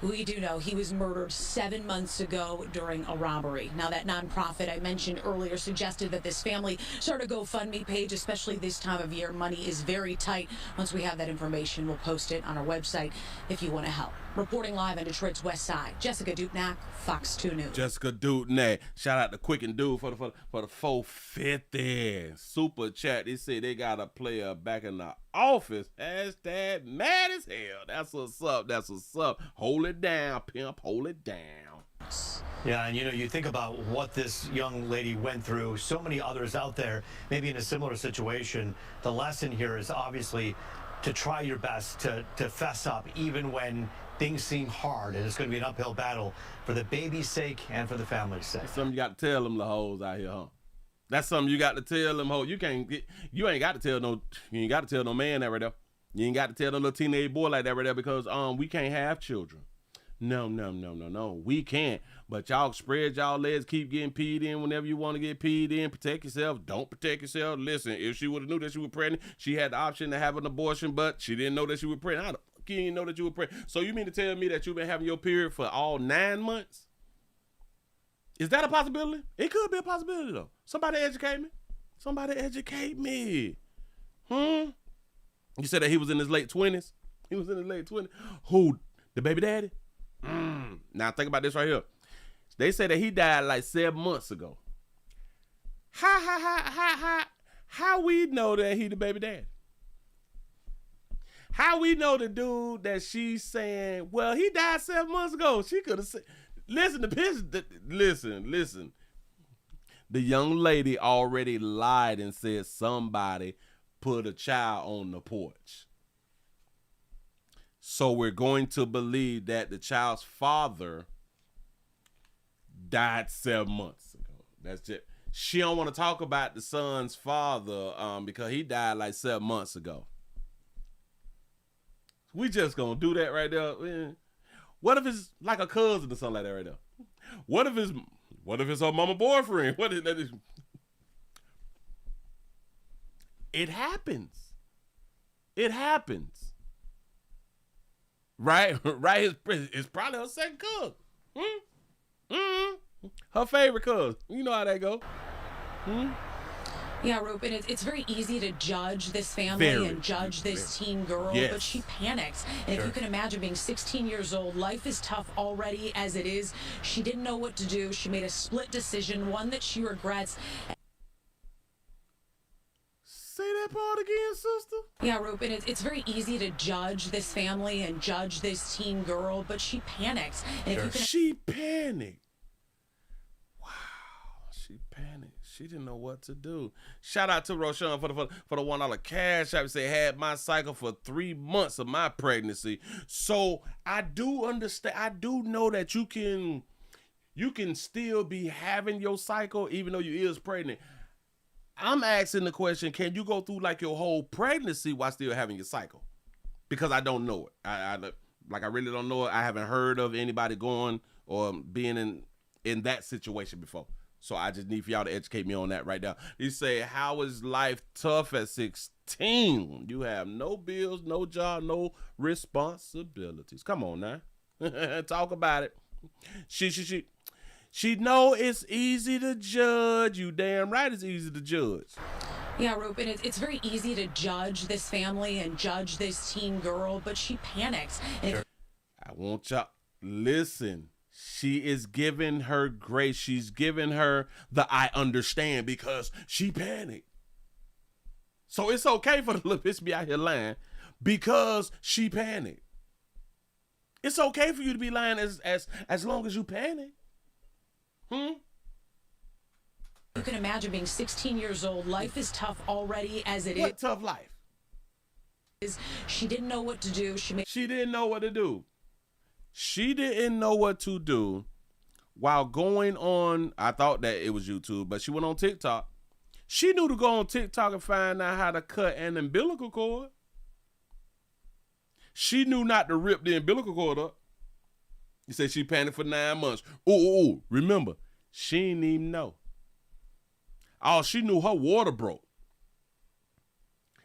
We do know he was murdered 7 months ago during a robbery. Now, that nonprofit I mentioned earlier suggested that this family start a GoFundMe page, especially this time of year. Money is very tight. Once we have that information, we'll post it on our website if you want to help. Reporting live on Detroit's West Side, Jessica Dupnack, Fox 2 News. Jessica Dupnack. Shout out to Quick and Dude for the 450 super chat. They say they got a player back in the office. Hashtag mad as hell. That's what's up. That's what's up. Hold it down, pimp. Hold it down. Yeah, and you think about what this young lady went through. So many others out there, maybe in a similar situation. The lesson here is obviously to try your best to fess up even when things seem hard, and it's going to be an uphill battle for the baby's sake and for the family's sake. That's something you got to tell them the hoes out here, huh? That's something you got to tell them hoes. You ain't got to tell no man that right there. You ain't got to tell the little teenage boy like that right there because we can't have children. No. We can't. But y'all spread y'all legs, keep getting peed in whenever you want to get peed in. Protect yourself. Don't protect yourself. Listen, if she would have knew that she was pregnant, she had the option to have an abortion, but she didn't know that she was pregnant. How the fuck you didn't know that you were pregnant? So you mean to tell me that you've been having your period for all 9 months? Is that a possibility? It could be a possibility, though. Somebody educate me. You said that he was in his late 20s? He was in his late 20s. Who? The baby daddy? Now think about this right here. They say that he died like 7 months ago. How we know that he the baby daddy? How we know the dude that she's saying, well, he died 7 months ago? She could have said, listen, listen. The young lady already lied and said somebody put a child on the porch. So we're going to believe that the child's father died 7 months ago. That's it. She don't want to talk about the son's father because he died like 7 months ago. We just gonna do that right there. What if it's like a cousin or something like that right there? What if it's her mama boyfriend? What if that is? It happens. It happens. Right? Right? It's probably her second cousin. Her favorite cousin. You know how that go. Yeah, Rope, and it's very easy to judge this family and judge this teen girl, but she panics. And if you can imagine being 16 years old, life is tough already as it is. She didn't know what to do. She made a split decision, one that she regrets. Say that part again, sister. Yeah, Rope, and it's very easy to judge this family and judge this teen girl, but she panics. And if you can... She panicked. Wow, she panicked. She didn't know what to do. Shout out to Roshan for the $1 cash app. Say had my cycle for 3 months of my pregnancy. So I do understand. I do know that you can still be having your cycle even though you is pregnant. I'm asking the question: can you go through like your whole pregnancy while still having your cycle? Because I don't know it. I really don't know it. I haven't heard of anybody going or being in that situation before. So I just need for y'all to educate me on that right now. You say, how is life tough at 16? You have no bills, no job, no responsibilities. Come on now. Talk about it. She know it's easy to judge. You damn right it's easy to judge. Yeah, Rope, and it's very easy to judge this family and judge this teen girl, but she panics. And I want y'all, listen. She is giving her grace. She's giving her the I understand because she panicked. So it's okay for the little bitch to be out here lying because she panicked. It's okay for you to be lying as long as you panic. You can imagine being 16 years old. Life is tough already as it is. What tough life? She didn't know what to do. She didn't know what to do. She didn't know what to do while going on, I thought that it was YouTube, but she went on TikTok. She knew to go on TikTok and find out how to cut an umbilical cord. She knew not to rip the umbilical cord up. You say she panicked for 9 months. Oh, remember, she didn't even know. Oh, she knew her water broke.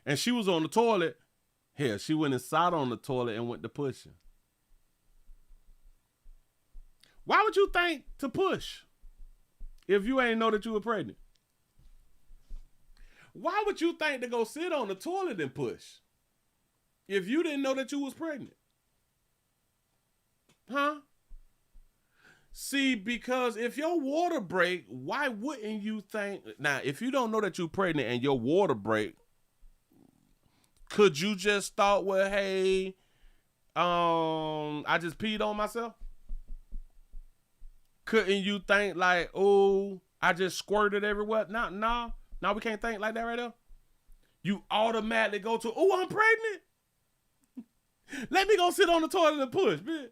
And she was on the toilet. Hell, she went inside on the toilet and went to pushing. Why would you think to push if you ain't know that you were pregnant? Why would you think to go sit on the toilet and push if you didn't know that you was pregnant? Huh? See, because if your water break, why wouldn't you think... Now, if you don't know that you're pregnant and your water break, could you just thought, well, hey, I just peed on myself? Couldn't you think like, oh, I just squirted everywhere? No, we can't think like that right now. You automatically go to, oh, I'm pregnant. Let me go sit on the toilet and push, man.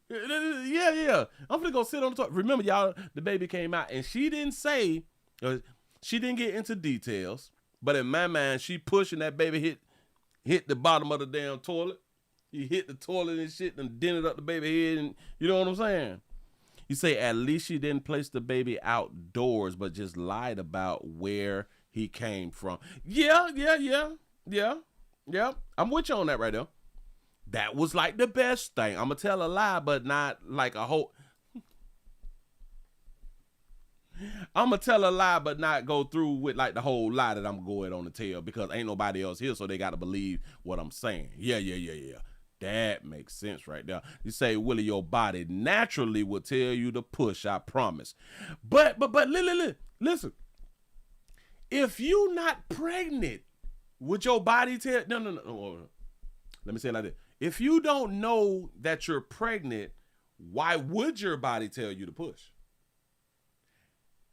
Yeah. I'm gonna go sit on the toilet. Remember, y'all, the baby came out and she didn't say, she didn't get into details, but in my mind, she pushing that baby hit the bottom of the damn toilet. He hit the toilet and shit and dented up the baby head, and you know what I'm saying? You say at least she didn't place the baby outdoors, but just lied about where he came from. Yeah. I'm with you on that right now. That was like the best thing. I'm going to tell a lie, but not like a whole... I'm going to tell a lie, but not go through with like the whole lie that I'm going on to tell because ain't nobody else here, so they got to believe what I'm saying. Yeah. That makes sense right there. You say, Willie, your body naturally will tell you to push, I promise. But listen. If you not pregnant, would your body tell? No. Let me say it like this. If you don't know that you're pregnant, why would your body tell you to push?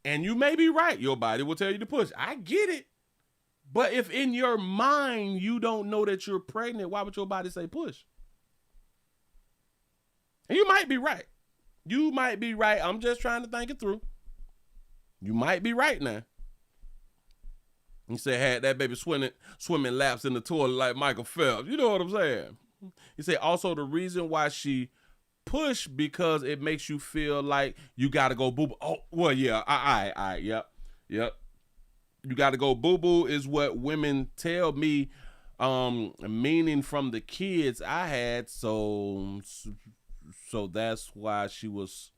And you may be right. Your body will tell you to push. I get it. But if in your mind you don't know that you're pregnant, why would your body say push? And you might be right. You might be right. I'm just trying to think it through. You might be right now. You say, had that baby swimming laps in the toilet like Michael Phelps. You know what I'm saying? You say also the reason why she pushed because it makes you feel like you got to go boo-boo. Oh, well, yeah. Yep. You got to go boo-boo is what women tell me, meaning from the kids I had. So that's why she was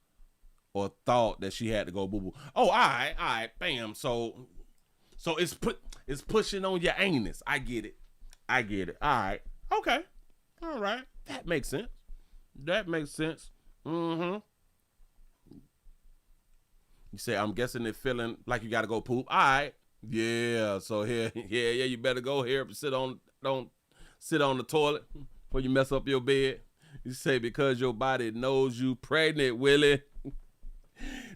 or thought that she had to go boo-boo. Oh, all right, bam. So it's pushing on your anus. I get it. All right. Okay. All right. That makes sense. Mm-hmm. You say, I'm guessing it feeling like you got to go poop. All right. Yeah. So here, yeah. You better go here. Don't sit on the toilet before you mess up your bed. You say because your body knows you pregnant, Willie.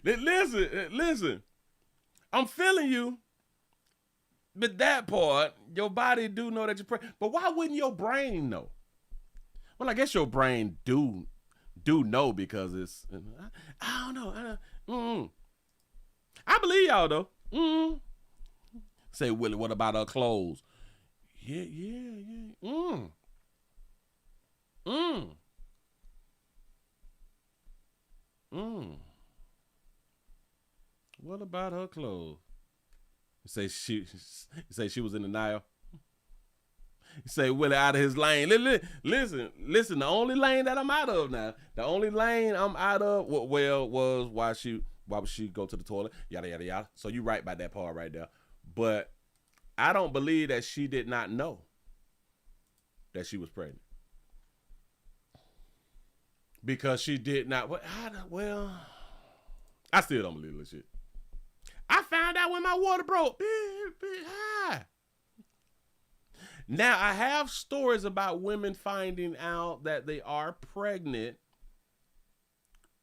Listen. I'm feeling you. But that part, your body do know that you're pregnant. But why wouldn't your brain know? Well, I guess your brain do know because it's, I don't know. I believe y'all though. Say, Willie, what about her clothes? Yeah. What about her clothes? You say she was in denial. You say Willie out of his lane. Listen. The only lane that I'm out of now. The only lane I'm out of, well, was why would she go to the toilet? Yada yada yada. So you right by that part right there. But I don't believe that she did not know that she was pregnant because she did not. Well, I still don't believe this shit. I found out when my water broke. Hi. Now, I have stories about women finding out that they are pregnant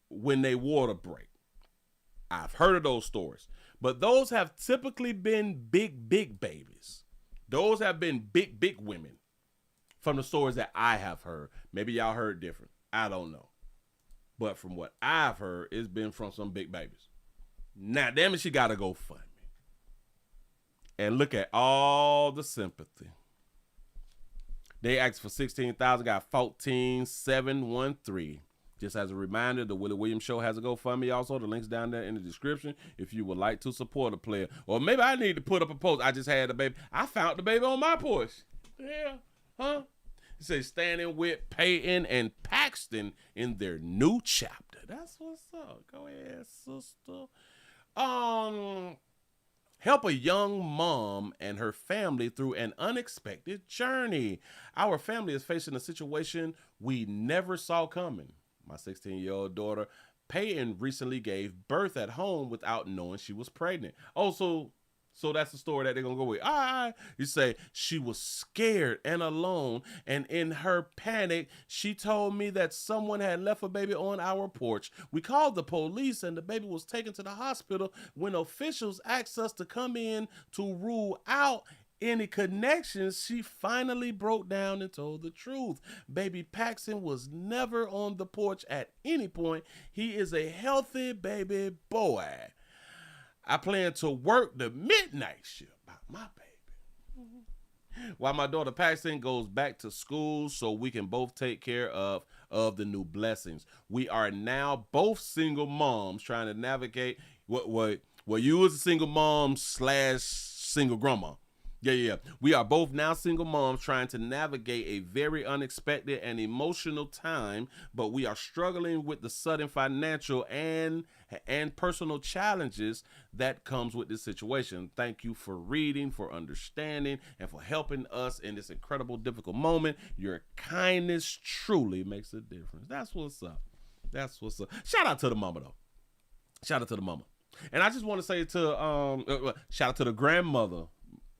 when they water break. I've heard of those stories. But those have typically been big babies. Those have been big women from the stories that I have heard. Maybe y'all heard different. I don't know. But from what I've heard, it's been from some big babies. Now, damn it, she got to go fund me. And look at all the sympathy. They asked for $16,000, got 14,713. Just as a reminder, the Willie Williams Show has a GoFundMe also. The link's down there in the description if you would like to support a player. Or maybe I need to put up a post. I just had a baby. I found the baby on my porch. Yeah, huh? It says standing with Peyton and Paxton in their new chapter. That's what's up. Go ahead, sister. Help a young mom and her family through an unexpected journey. Our family is facing a situation we never saw coming. My 16-year-old daughter, Peyton, recently gave birth at home without knowing she was pregnant. Oh, so that's the story that they're going to go with. You say, she was scared and alone, and in her panic, she told me that someone had left a baby on our porch. We called the police, and the baby was taken to the hospital. When officials asked us to come in to rule out any connections, she finally broke down and told the truth. Baby Paxton was never on the porch at any point. He is a healthy baby boy. I plan to work the midnight shift by my baby. While my daughter Paxton goes back to school so we can both take care of the new blessings. We are now both single moms trying to navigate what you was a single mom / single grandma. Yeah. We are both now single moms trying to navigate a very unexpected and emotional time, but we are struggling with the sudden financial and personal challenges that comes with this situation. Thank you for reading, for understanding, and for helping us in this incredible, difficult moment. Your kindness truly makes a difference. That's what's up. That's what's up. Shout out to the mama, though. Shout out to the mama. And I just want to say to shout out to the grandmother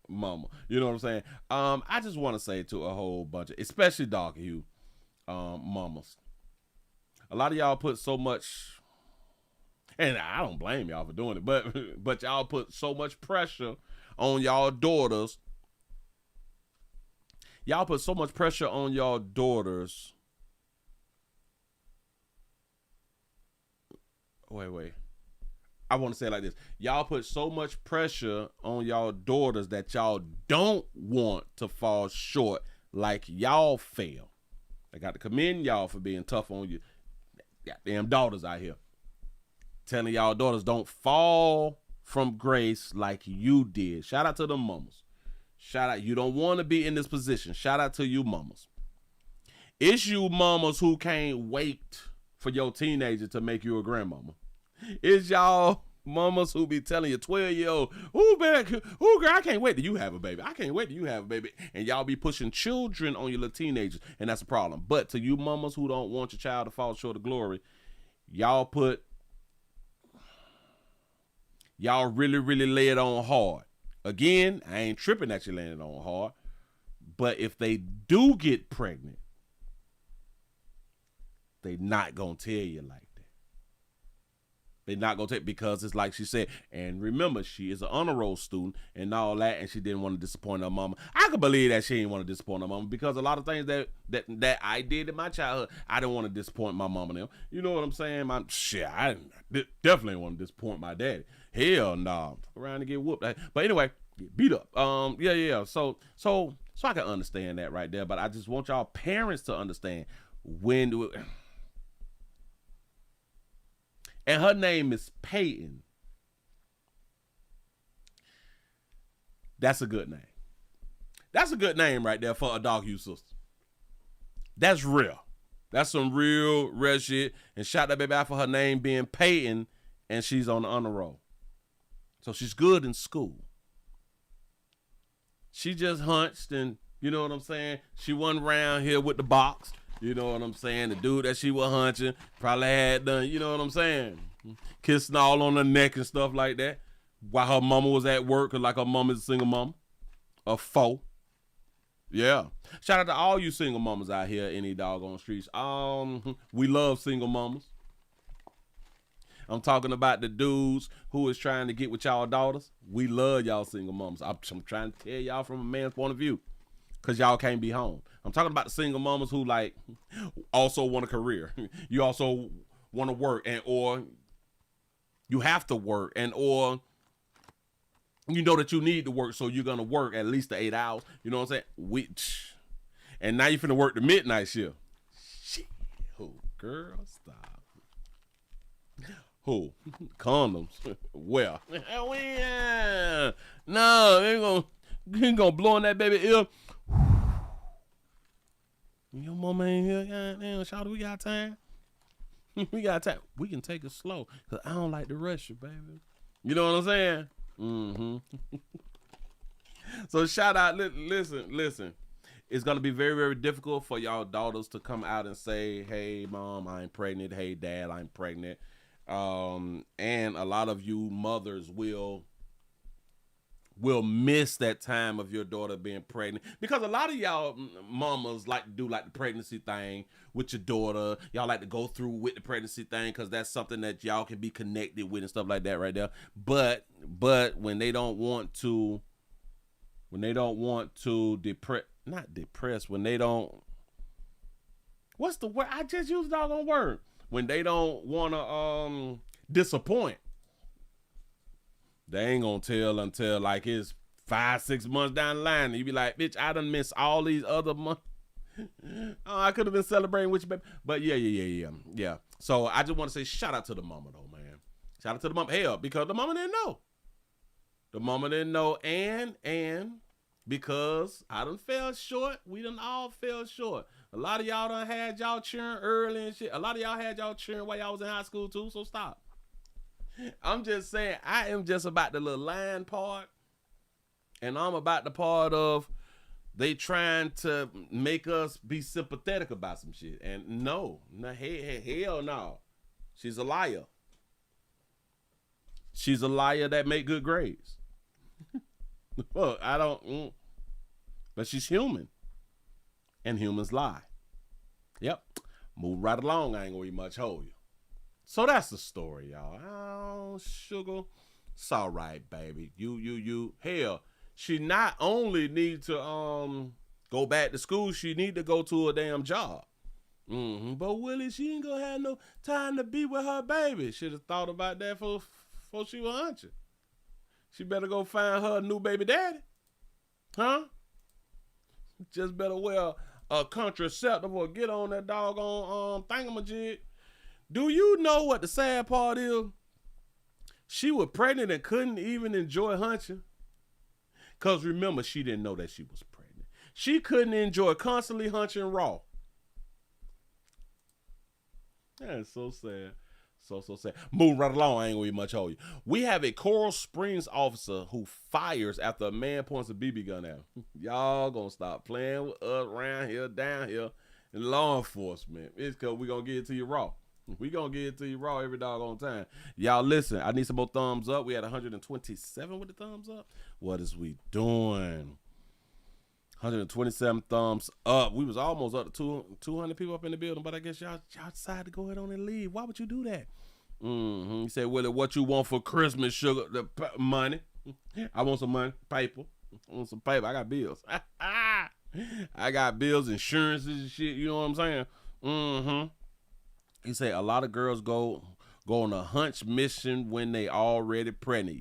mama. You know what I'm saying? I just want to say to a whole bunch of, especially dark hue mamas. A lot of y'all put so much, and I don't blame y'all for doing it, but y'all put so much pressure on y'all daughters. Y'all put so much pressure on y'all daughters. Wait. I want to say it like this. Y'all put so much pressure on y'all daughters that y'all don't want to fall short like y'all fail. I got to commend y'all for being tough on you goddamn daughters out here. Telling y'all daughters don't fall from grace like you did. Shout out to the mamas. Shout out. You don't want to be in this position. Shout out to you mamas. It's you mamas who can't wait for your teenager to make you a grandmama. It's y'all mamas who be telling your 12-year-old, ooh, girl, I can't wait till you have a baby. I can't wait till you have a baby. And y'all be pushing children on your little teenagers, and that's a problem. But to you mamas who don't want your child to fall short of glory, y'all really, really lay it on hard. Again, I ain't tripping that you laying it on hard. But if they do get pregnant, they not going to tell you like that. They not going to take, because it's like she said, and remember, she is an honor roll student and all that, and she didn't want to disappoint her mama. I could believe that she didn't want to disappoint her mama, because a lot of things that I did in my childhood, I didn't want to disappoint my mama and them. You know what I'm saying? I definitely didn't want to disappoint my daddy. Hell no. Nah. Around and get whooped. But anyway, get beat up. Yeah. So I can understand that right there, but I just want y'all parents to understand when. And her name is Peyton. That's a good name. That's a good name right there for a dog you sister. That's real. That's some real shit. And shout that baby out for her name being Peyton, and she's on the honor roll. So she's good in school. She just hunched, and you know what I'm saying? She wasn't around here with the box. You know what I'm saying? The dude that she was hunching probably had done, you know what I'm saying? Kissing all on her neck and stuff like that. While her mama was at work, cause like her mama is a single mama. A foe. Yeah. Shout out to all you single mamas out here in these doggone streets. We love single mamas. I'm talking about the dudes who is trying to get with y'all daughters. We love y'all single mamas. I'm trying to tell y'all from a man's point of view, because y'all can't be home. I'm talking about the single mamas who like also want a career. You also want to work, and or you have to work, and or you know that you need to work, so you're gonna work at least the 8 hours. You know what I'm saying? And now you finna work the midnight shift. Shit, oh girl, stop. Who? Condoms. Well, no, ain't gonna blow in that baby ear. Your mama ain't here. Goddamn, shout out, we got time. We got time. We can take it slow, because I don't like to rush you, baby. You know what I'm saying? Mm-hmm. So shout out, listen. It's going to be very, very difficult for y'all daughters to come out and say, hey, mom, I'm pregnant. Hey, dad, I'm pregnant. And a lot of you mothers will miss that time of your daughter being pregnant, because a lot of y'all mamas like to do like the pregnancy thing with your daughter. Y'all like to go through with the pregnancy thing, because that's something that y'all can be connected with and stuff like that right there. But when they don't want to not depress, when they don't, what's the word? I just used the doggone word. When they don't want to disappoint, they ain't gonna tell until like it's 5-6 months down the line, and you be like, bitch, I done missed all these other months. Oh, I could have been celebrating with you, baby. But yeah. So I just want to say shout out to the mama though, man. Shout out to the mama. Hell, because the mama didn't know. The mama didn't know, and because I done fell short. We done all fell short. A lot of y'all done had y'all cheering early and shit. A lot of y'all had y'all cheering while y'all was in high school too, so stop. I'm just saying, I am just about the little line part, and I'm about the part of they trying to make us be sympathetic about some shit. And no, hell no. She's a liar. She's a liar that make good grades. Look, I don't, but she's human. And humans lie. Yep. Move right along. I ain't gonna eat much hold you. So that's the story, y'all. Oh, sugar. It's all right, baby. You. Hell, she not only need to go back to school, she need to go to a damn job. But Willie, she ain't gonna have no time to be with her baby. Should have thought about that before she was hunching. She better go find her new baby daddy. Huh? Just better wear a contraceptive or get on that doggone thingamajig. Do you know what the sad part is? She was pregnant and couldn't even enjoy hunching. Because remember, she didn't know that she was pregnant. She couldn't enjoy constantly hunching raw. That's so sad. So sad. Move right along. I ain't gonna eat much hold you. We have a Coral Springs officer who fires after a man points a BB gun at him. Y'all gonna stop playing with us around here, down here, in law enforcement. It's because we gonna get it to you raw. We gonna get it to you raw every doggone time. Y'all listen, I need some more thumbs up. We had 127 with the thumbs up. What is we doing? 127 thumbs up. We was almost up to 200 people up in the building, but I guess y'all decided to go ahead on and leave. Why would you do that? He said, Willie, what you want for Christmas, sugar? Money. I want some money. Paper. I want some paper. I got bills. I got bills, insurances and shit. You know what I'm saying? He said a lot of girls go on a hunch mission when they already pregnant.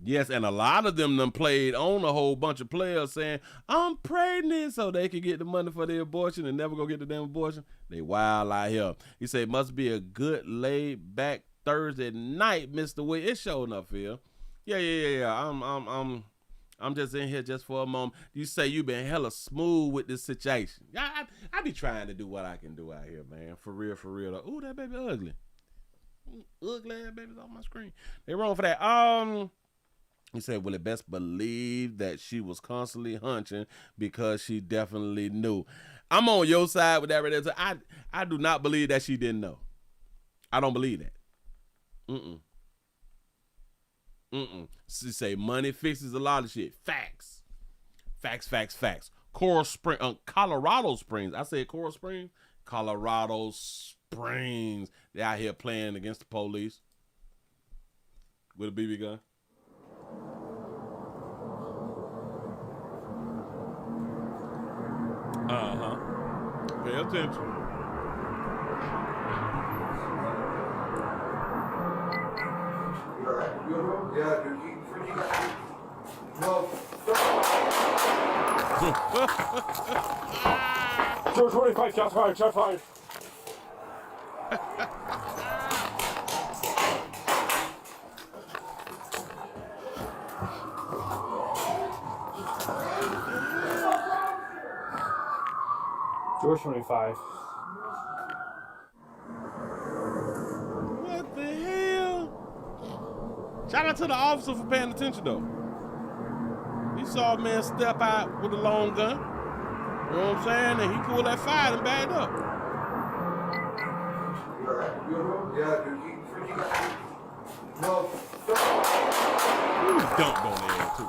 Yes, and a lot of them done played on a whole bunch of players saying, I'm pregnant, so they can get the money for the abortion and never go get the damn abortion. They wild out here. He said, must be a good laid back Thursday night, Mr. Witt. It's showing up here. Yeah. I'm just in here just for a moment. You say you been hella smooth with this situation. I be trying to do what I can do out here, man. For real. Ooh, that baby ugly. Ugly ass baby's on my screen. They wrong for that. He said, well, it best believe that she was constantly hunching because she definitely knew. I'm on your side with that right there. I do not believe that she didn't know. I don't believe that. She say money fixes a lot of shit. Facts. Coral Springs, Colorado Springs. I said Coral Springs. Colorado Springs. They out here playing against the police with a BB gun. Pay attention. George 25, shot fired. George 25. What the hell? Shout out to the officer for paying attention though. He saw a man step out with a long gun. You know what I'm saying? And he pulled that fire and backed up. Ooh, dumped on there too.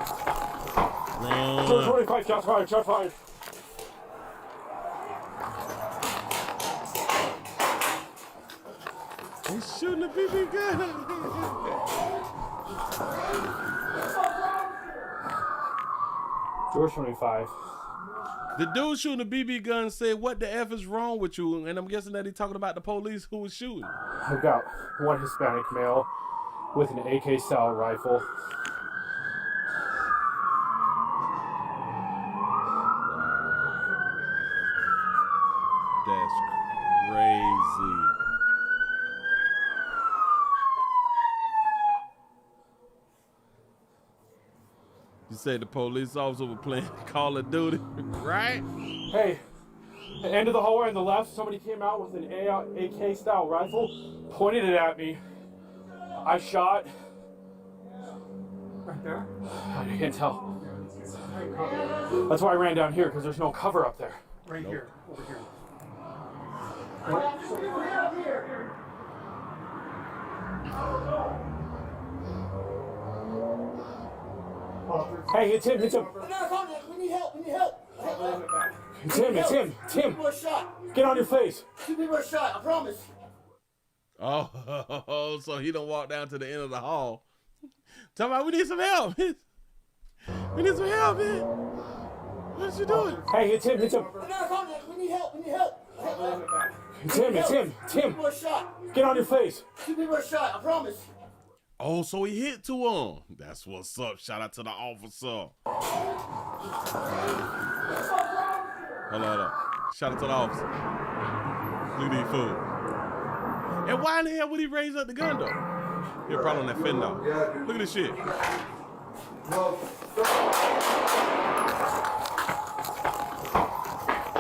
Run. George 25, shot fired. He's shooting a BB gun. George 25. The dude shooting a BB gun said, what the F is wrong with you? And I'm guessing that he's talking about the police who was shooting. I've got one Hispanic male with an AK-style rifle. That's crazy. You say the police officer was playing Call of Duty, right? Hey, at the end of the hallway on the left, somebody came out with an AK style rifle, pointed it at me. I shot. Right there? I can't tell. That's why I ran down here, because there's no cover up there. Right here, over here. Hey, it's him, it's him. We need help, we need help. It's him, it's him, it's him. People are shot. Get on your face. 2 people are shot, I promise. Oh, so he don't walk down to the end of the hall. Tell me, we need some help. We need some help, man. What you doing? Hey, it's him, it's him. We need help, we need help. It's him, it's him, it's him. 2 people are shot. Get on your face. 2 people are shot, I promise. Oh, so he hit 2 of them. That's what's up. Shout out to the officer. Hold on. Shout out to the officer. Look at these fools. And why in the hell would he raise up the gun, though? He'll probably on that fentanyl. Look at this shit.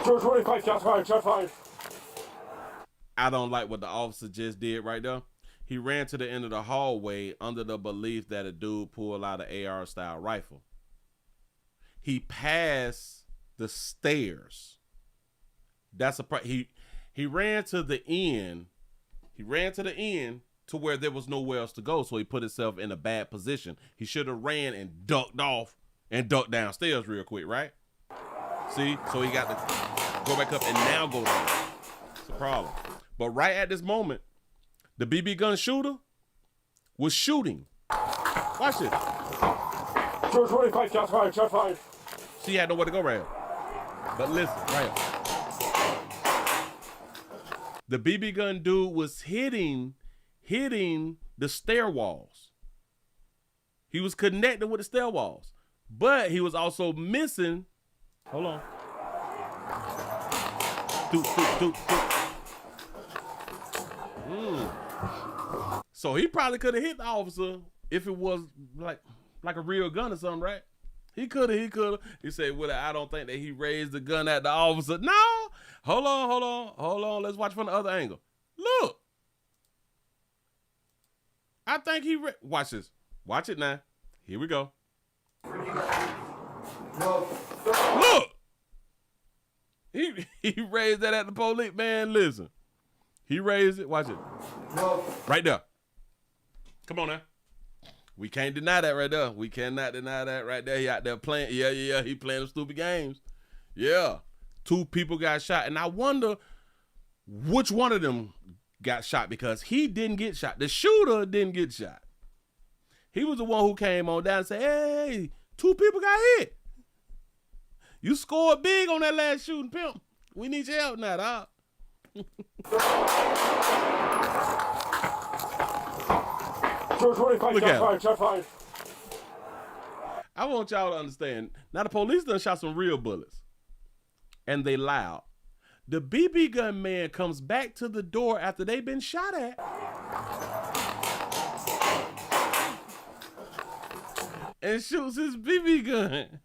George 25, shots fired, shots fired. I don't like what the officer just did right there. He ran to the end of the hallway under the belief that a dude pulled out an AR-style rifle. He passed the stairs. That's a he ran to the end. He ran to the end to where there was nowhere else to go, so he put himself in a bad position. He should have ran and ducked off and ducked downstairs real quick, right? See? So he got to go back up and now go down. It's a problem. But right at this moment, the BB gun shooter was shooting. Watch this. George 25, shots fired, shots fired. She had nowhere to go right here. But listen, right here. The BB gun dude was hitting the stair walls. He was connected with the stair walls. But he was also missing. Hold on. So he probably could have hit the officer if it was like a real gun or something, right? He could have. He said, well, I don't think that he raised the gun at the officer. No. Hold on. Let's watch from the other angle. Look. I think watch this. Watch it now. Here we go. Look. He raised that at the police. Man, listen. He raised it. Watch it. Right there. Come on now. We can't deny that right there. We cannot deny that right there. He out there playing. Yeah. He playing stupid games. Yeah. 2 people got shot. And I wonder which one of them got shot, because he didn't get shot. The shooter didn't get shot. He was the one who came on down and said, hey, 2 people got hit. You scored big on that last shooting, pimp. We need your help now, dog. George 25, Look shots at fired, shots fired. I want y'all to understand. Now, the police done shot some real bullets. And they loud. The BB gun man comes back to the door after they've been shot at. And shoots his BB gun.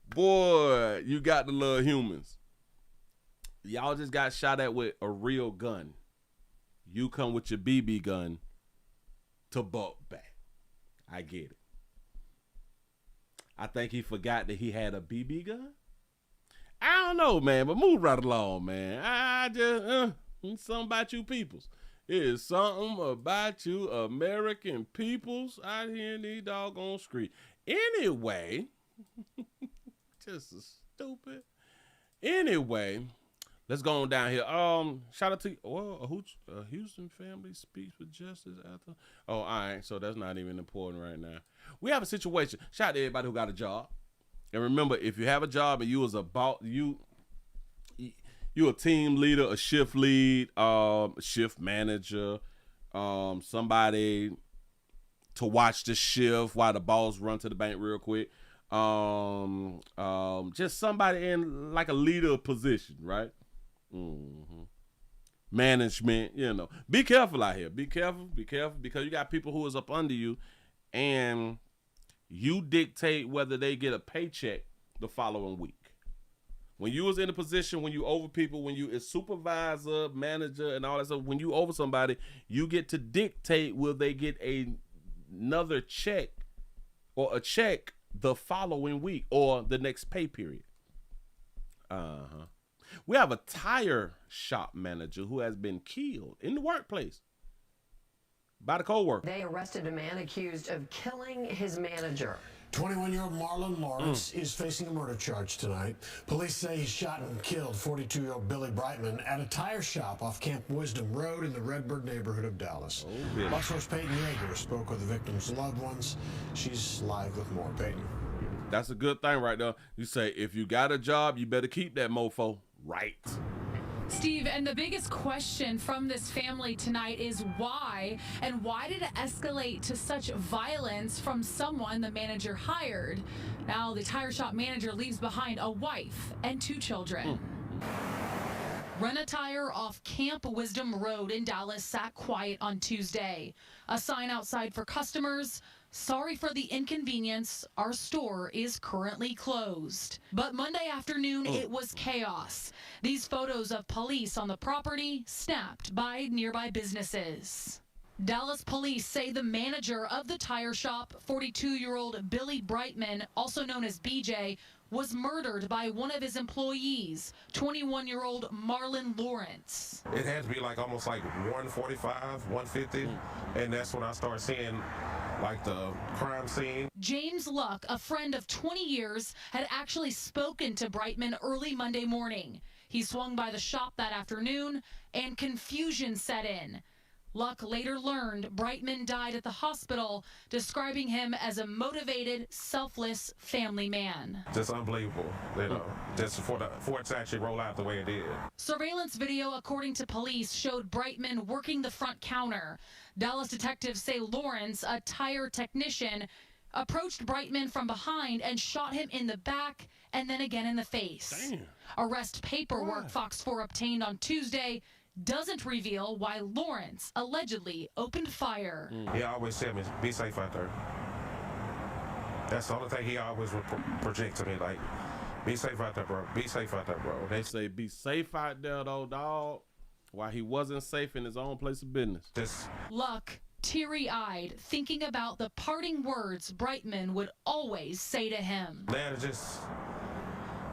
Boy, you got the little humans. Y'all just got shot at with a real gun. You come with your BB gun to buck back. I get it. I think he forgot that he had a BB gun. I don't know, man, but move right along, man. I just, something about you peoples. It is something about you American peoples out here in these doggone streets. Anyway, just stupid. Anyway, let's go on down here. Shout out to a Houston family speaks with justice after. Oh, all right. So that's not even important right now. We have a situation. Shout out to everybody who got a job. And remember, if you have a job and you was you a team leader, a shift lead, shift manager, somebody to watch the shift while the boss run to the bank real quick. Just somebody in like a leader position, right? management, be careful out here. Be careful, because you got people who is up under you, and you dictate whether they get a paycheck the following week. When you was in a position, when you over people, when you is supervisor, manager, and all that stuff, when you over somebody, you get to dictate will they get another check or a check the following week or the next pay period. We have a tire shop manager who has been killed in the workplace by the co-worker. They arrested a man accused of killing his manager. 21-year-old Marlon Lawrence is facing a murder charge tonight. Police say he shot and killed 42-year-old Billy Brightman at a tire shop off Camp Wisdom Road in the Redbird neighborhood of Dallas. Really? Fox 4's Peyton Yeager spoke with the victim's loved ones. She's live with more. Peyton. That's a good thing right there. You say, if you got a job, you better keep that mofo right. Steve, and the biggest question from this family tonight is why? And why did it escalate to such violence from someone the manager hired? Now, the tire shop manager leaves behind a wife and 2 children. Rent a Tire off Camp Wisdom Road in Dallas sat quiet on Tuesday. A sign outside for customers: sorry for the inconvenience, our store is currently closed. But Monday afternoon, it was chaos. These photos of police on the property snapped by nearby businesses. Dallas police say the manager of the tire shop, 42-year-old Billy Brightman, also known as BJ, was murdered by one of his employees, 21-year-old Marlon Lawrence. It had to be almost 1:45, 1:50, and that's when I started seeing the crime scene. James Luck, a friend of 20 years, had actually spoken to Brightman early Monday morning. He swung by the shop that afternoon, and confusion set in. Luck later learned Brightman died at the hospital, describing him as a motivated, selfless family man. Just unbelievable, just for it to actually roll out the way it did. Surveillance video, according to police, showed Brightman working the front counter. Dallas detectives say Lawrence, a tire technician, approached Brightman from behind and shot him in the back and then again in the face. Damn. Arrest paperwork Fox 4 obtained on Tuesday doesn't reveal why Lawrence allegedly opened fire. He always said, be safe out there. That's the only thing he always would project to me, be safe out there, bro. Be safe out there, bro. They say be safe out there, though, dog. While he wasn't safe in his own place of business. Luck, teary-eyed, thinking about the parting words Brightman would always say to him. Man, just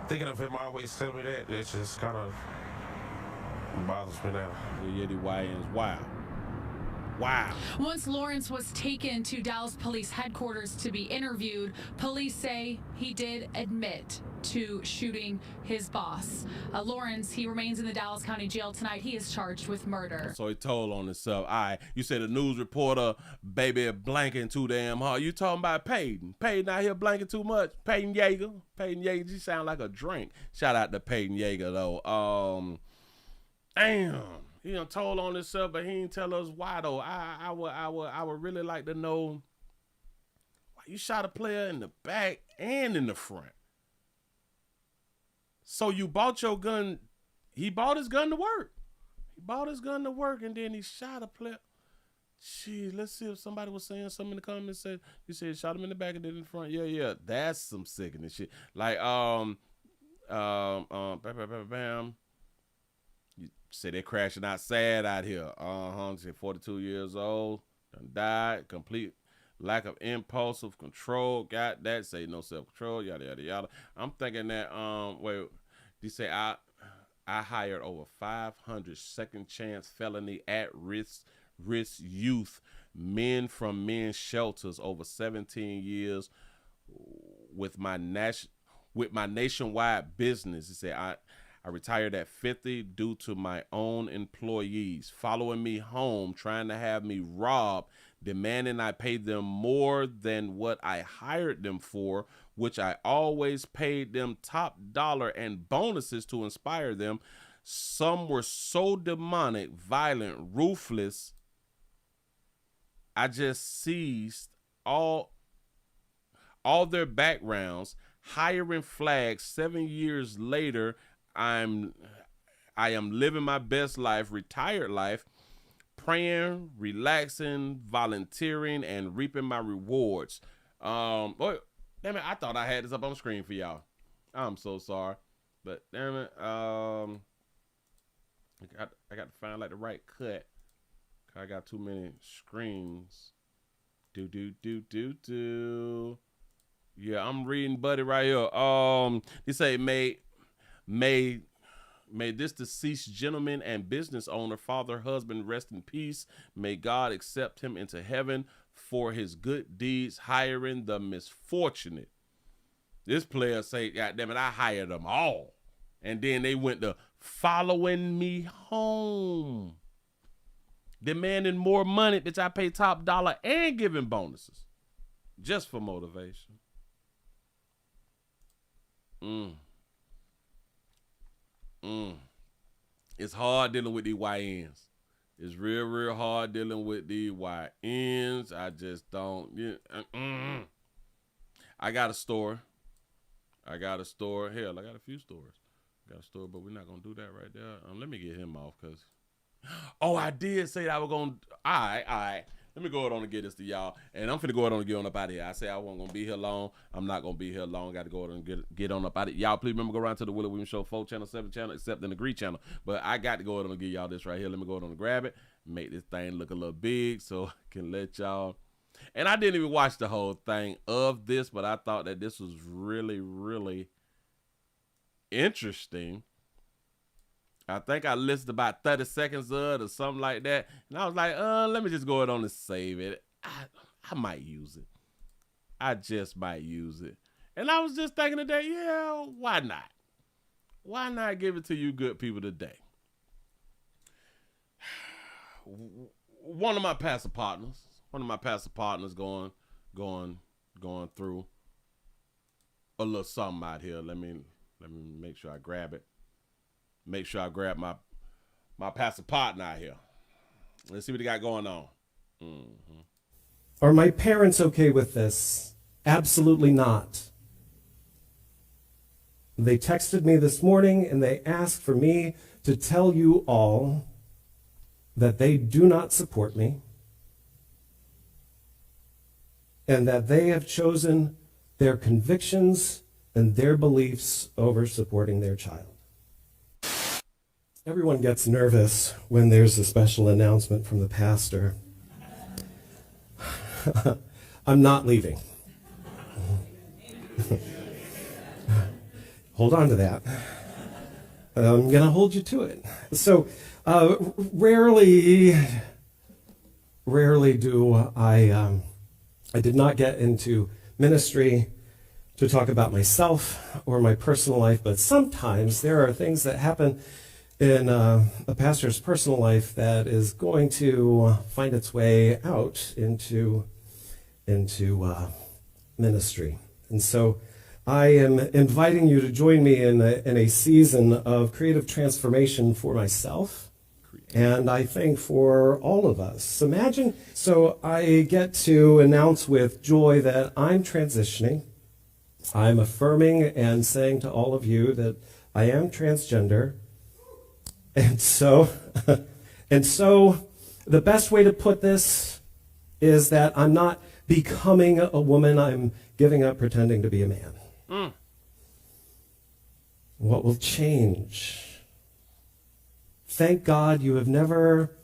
thinking of him always telling me that, it just kind of bothers me now. Yeah, the YN's wild. Wow. Once Lawrence was taken to Dallas Police headquarters to be interviewed, police say he did admit to shooting his boss. Lawrence, he remains in the Dallas County Jail tonight. He is charged with murder. So he told on himself. All right, you said a news reporter, baby, blanking too damn hard. You talking about Peyton. Peyton out here blanking too much. Peyton Yeager. She sound like a drink. Shout out to Peyton Yeager, though. Damn. He done told on himself, but he didn't tell us why, though. I would really like to know why you shot a player in the back and in the front. So you bought your gun. He bought his gun to work. And then he shot a player. Gee, let's see if somebody was saying something in the comments. You said shot him in the back and then in the front. Yeah. That's some sickening shit. Bam. You say they're crashing out sad out here. Say 42 years old, done died, complete lack of impulsive control. Got that. Say no self-control. Yada yada yada. I'm thinking that they say I hired over 500 second chance felony at risk youth men from men's shelters over 17 years with my nationwide business. He said I retired at 50 due to my own employees following me home, trying to have me robbed, demanding I pay them more than what I hired them for, which I always paid them top dollar and bonuses to inspire them. Some were so demonic, violent, ruthless. I just seized all their backgrounds, hiring flags. 7 years later, I'm I am living my best life, retired life, praying, relaxing, volunteering, and reaping my rewards. Boy, damn it, I thought I had this up on the screen for y'all. I'm so sorry. But damn it, I got to find like the right cut. I got too many screens. Yeah, I'm reading Buddy right here. They say may this deceased gentleman and business owner, father, husband, rest in peace. May God accept him into heaven for his good deeds, hiring the misfortunate. This player say, God damn it, I hired them all. And then they went to following me home. Demanding more money, bitch, I pay top dollar and giving bonuses. Just for motivation. It's hard dealing with these YNs. It's real, real hard dealing with these YNs. I just don't. I got a store. Hell, I got a few stores. I got a store, but we're not gonna do that right there. Let me get him off, cause. Oh, I did say that I was gonna. All right. Let me go ahead on and get this to y'all, and I'm finna go ahead on and get on up out of here. I say I wasn't gonna be here long. I'm not gonna be here long. Got to go ahead and get on up out of here. Y'all, please remember, go around to the Willie Williams Show 4 channel, 7 channel, except in the Agree channel. But I got to go ahead and give y'all this right here. Let me go ahead on and grab it, make this thing look a little big so I can let y'all. And I didn't even watch the whole thing of this, but I thought that this was really, really interesting. I think I listened about 30 seconds of it or something like that. And I was like, let me just go ahead on and save it. I might use it. I just might use it. And I was just thinking today, yeah, why not? Why not give it to you good people today? One of my pastor partners going through a little something out here. Let me make sure I grab it. Make sure I grab my pastor partner out here. Let's see what he got going on. Are my parents okay with this? Absolutely not. They texted me this morning and they asked for me to tell you all that they do not support me and that they have chosen their convictions and their beliefs over supporting their child. Everyone gets nervous when there's a special announcement from the pastor. I'm not leaving. Hold on to that. I'm going to hold you to it. So, rarely do I did not get into ministry to talk about myself or my personal life, but sometimes there are things that happen in a pastor's personal life that is going to find its way out into ministry. And so I am inviting you to join me in a season of creative transformation for myself, and I think for all of us. Imagine, so I get to announce with joy that I'm transitioning. I'm affirming and saying to all of you that I am transgender. And so the best way to put this is that I'm not becoming a woman, I'm giving up pretending to be a man. What will change? Thank God you have never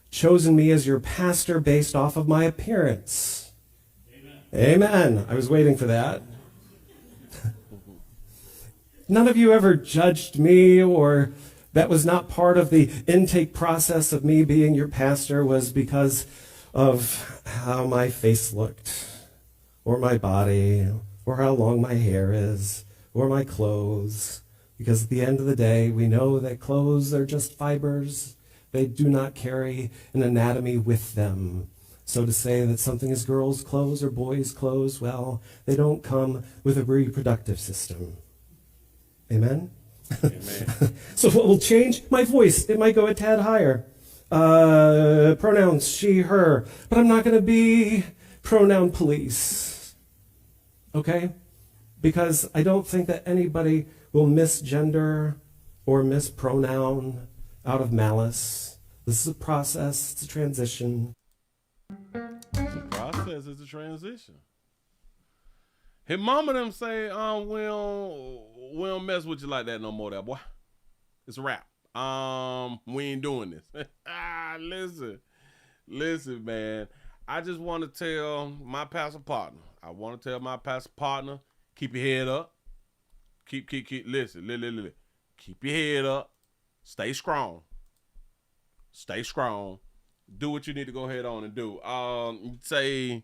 chosen me as your pastor based off of my appearance. Amen. I was waiting for that. None of you ever judged me, or that was not part of the intake process of me being your pastor, was because of how my face looked, or my body, or how long my hair is, or my clothes. Because at the end of the day, we know that clothes are just fibers. They do not carry an anatomy with them. So to say that something is girls' clothes or boys' clothes, well, they don't come with a reproductive system. Amen? Amen. So what will change? My voice. It might go a tad higher. Pronouns, she, her. But I'm not going to be pronoun police. Okay? Because I don't think that anybody will misgender or mispronoun out of malice. This is a process, it's a transition. The process is a transition. His mama them say, we don't mess with you like that no more, that boy. It's a wrap. We ain't doing this. Listen, man. I just want to tell my pastor partner. Keep your head up. Listen. Keep your head up. Stay strong. Do what you need to go ahead on and do. Say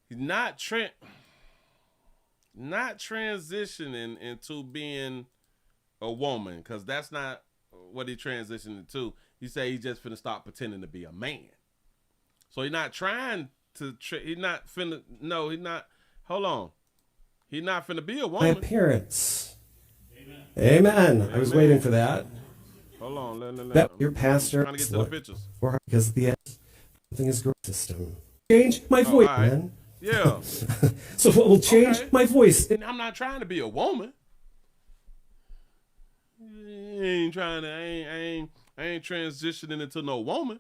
not transitioning into being a woman, because that's not what he transitioned into. He say he's just finna stop pretending to be a man. So he's not trying to. He's not finna. No, he's not. Hold on. He's not finna be a woman. My appearance. Amen. I was waiting for that. Hold on. That your pastor. Trying to get to the pictures. Because the thing is growth system. Change my voice, right. man. Yeah. So what will change my voice? I'm not trying to be a woman. I ain't transitioning into no woman.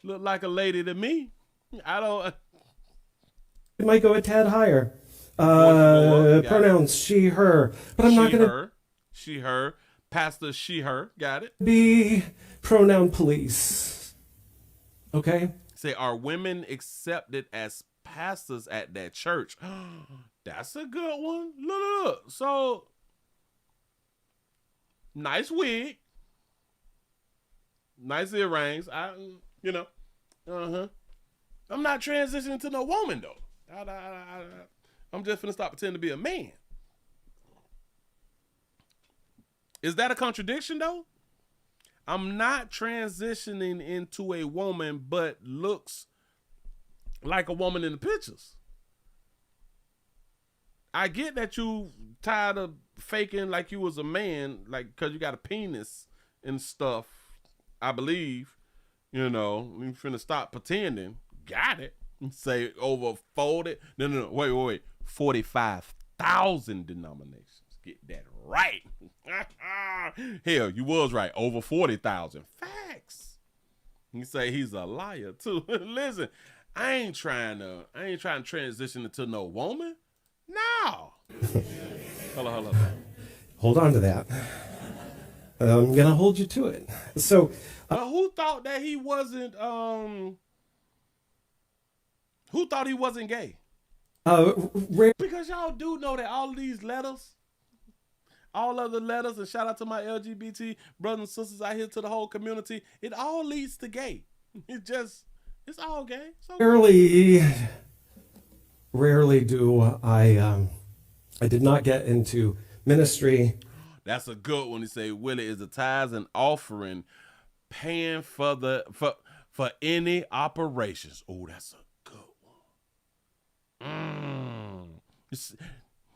Look like a lady to me. I don't. It might go a tad higher. Pronouns she, her. But I'm not going to. She, her. Pastor, she, her. Got it. Be pronoun police. Okay? Say, are women accepted as pastors at that church? That's a good one. Look. So, nice wig. Nice earrings. I'm not transitioning to no woman, though. I'm just finna stop pretending to be a man. Is that a contradiction, though? I'm not transitioning into a woman, but looks like a woman in the pictures. I get that you tired of faking like you was a man, like because you got a penis and stuff. I believe, you finna stop pretending. Got it. Say over 40. No. Wait. 45,000 denominations. Get that right. Hell, you was right. Over 40,000. Facts. You say he's a liar too. Listen, I ain't trying to transition into no woman. No. Hold on. Hold on to that. I'm gonna hold you to it. So, who thought that he wasn't? Who thought he wasn't gay? Because y'all do know that all of these letters, all of the letters, and shout out to my LGBT brothers and sisters out here, to the whole community, it all leads to gay. It's all gay. Rarely do I did not get into ministry. That's a good one. He say, Willie, is the tithes and offering paying for any operations? Oh, that's a good one.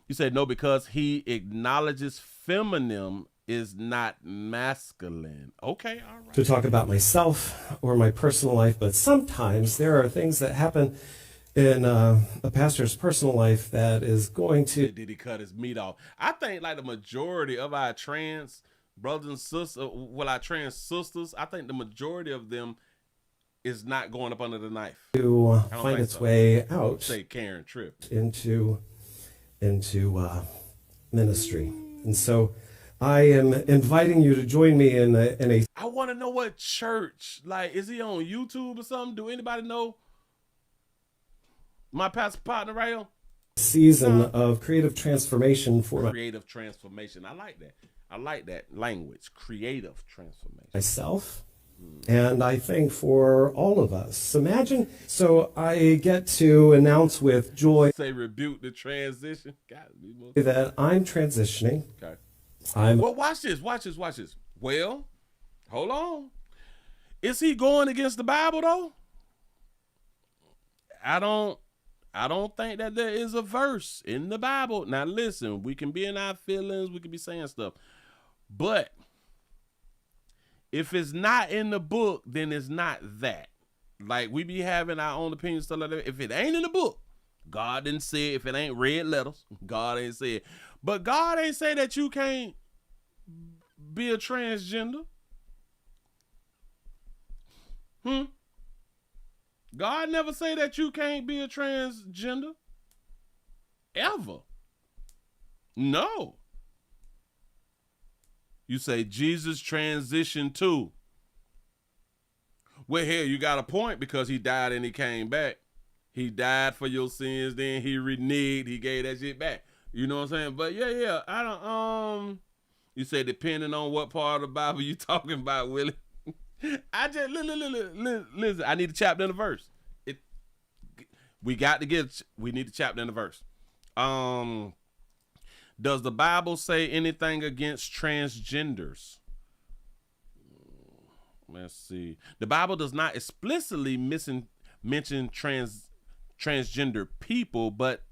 You said no, because he acknowledges feminine is not masculine. Okay, all right. To talk about myself or my personal life, but sometimes there are things that happen in a pastor's personal life that is going to. Did he cut his meat off? I think like the majority of our trans brothers and sisters, our trans sisters, I think the majority of them is not going up under the knife. To find its way out. Say Karen Tripp. Into ministry. And so I am inviting you to join me in a. I want to know what church, like, is he on YouTube or something? Do anybody know? My pastor partner right here. Season of creative transformation for creative transformation. I like that language. Creative transformation. Myself. And I think for all of us. Imagine, so I get to announce with joy. Say rebuke the transition. That I'm transitioning. Okay. Well, watch this. Well, hold on. Is he going against the Bible though? I don't think that there is a verse in the Bible. Now listen, we can be in our feelings, we can be saying stuff, but if it's not in the book, then it's not that. Like, we be having our own opinions, stuff like that. If it ain't in the book, God didn't say it. If it ain't red letters, God ain't say it. But God ain't say that you can't be a transgender. God never say that you can't be a transgender. Ever. No. You say Jesus transitioned too. Well, here you got a point, because he died and he came back. He died for your sins, then he reneged, he gave that shit back. You know what I'm saying? But yeah, I don't, you say depending on what part of the Bible you talking about, Willie. I just, listen, I need a chapter and a verse. We need a chapter and a verse. Does the Bible say anything against transgenders? Let's see. The Bible does not explicitly mention transgender people, but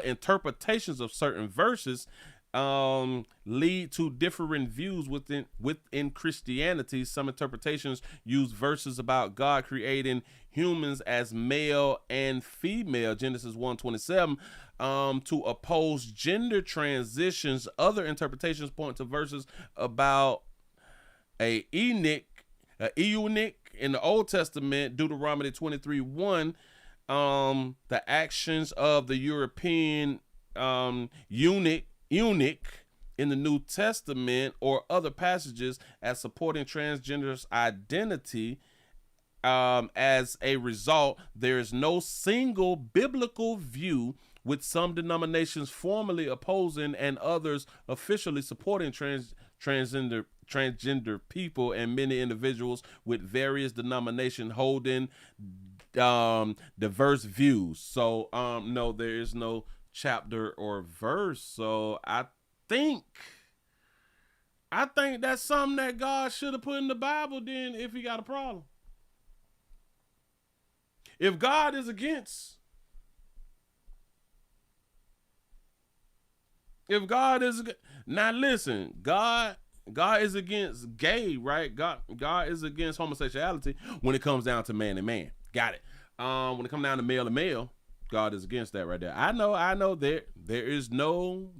interpretations of certain verses lead to different views within Christianity. Some interpretations use verses about God creating humans as male and female, Genesis 1:27, to oppose gender transitions. Other interpretations point to verses about a eunuch in the Old Testament, Deuteronomy 23:1. The actions of the European eunuch in the New Testament, or other passages as supporting transgender's identity. As a result, there is no single biblical view, with some denominations formally opposing and others officially supporting transgender people, and many individuals with various denominations holding diverse views. So no, there is no chapter or verse. So I think that's something that God should have put in the Bible then, if he got a problem. If God is against, now listen, God is against gay, right? God is against homosexuality when it comes down to man and man. Got it. When it comes down to male and male, God is against that right there. I know there's no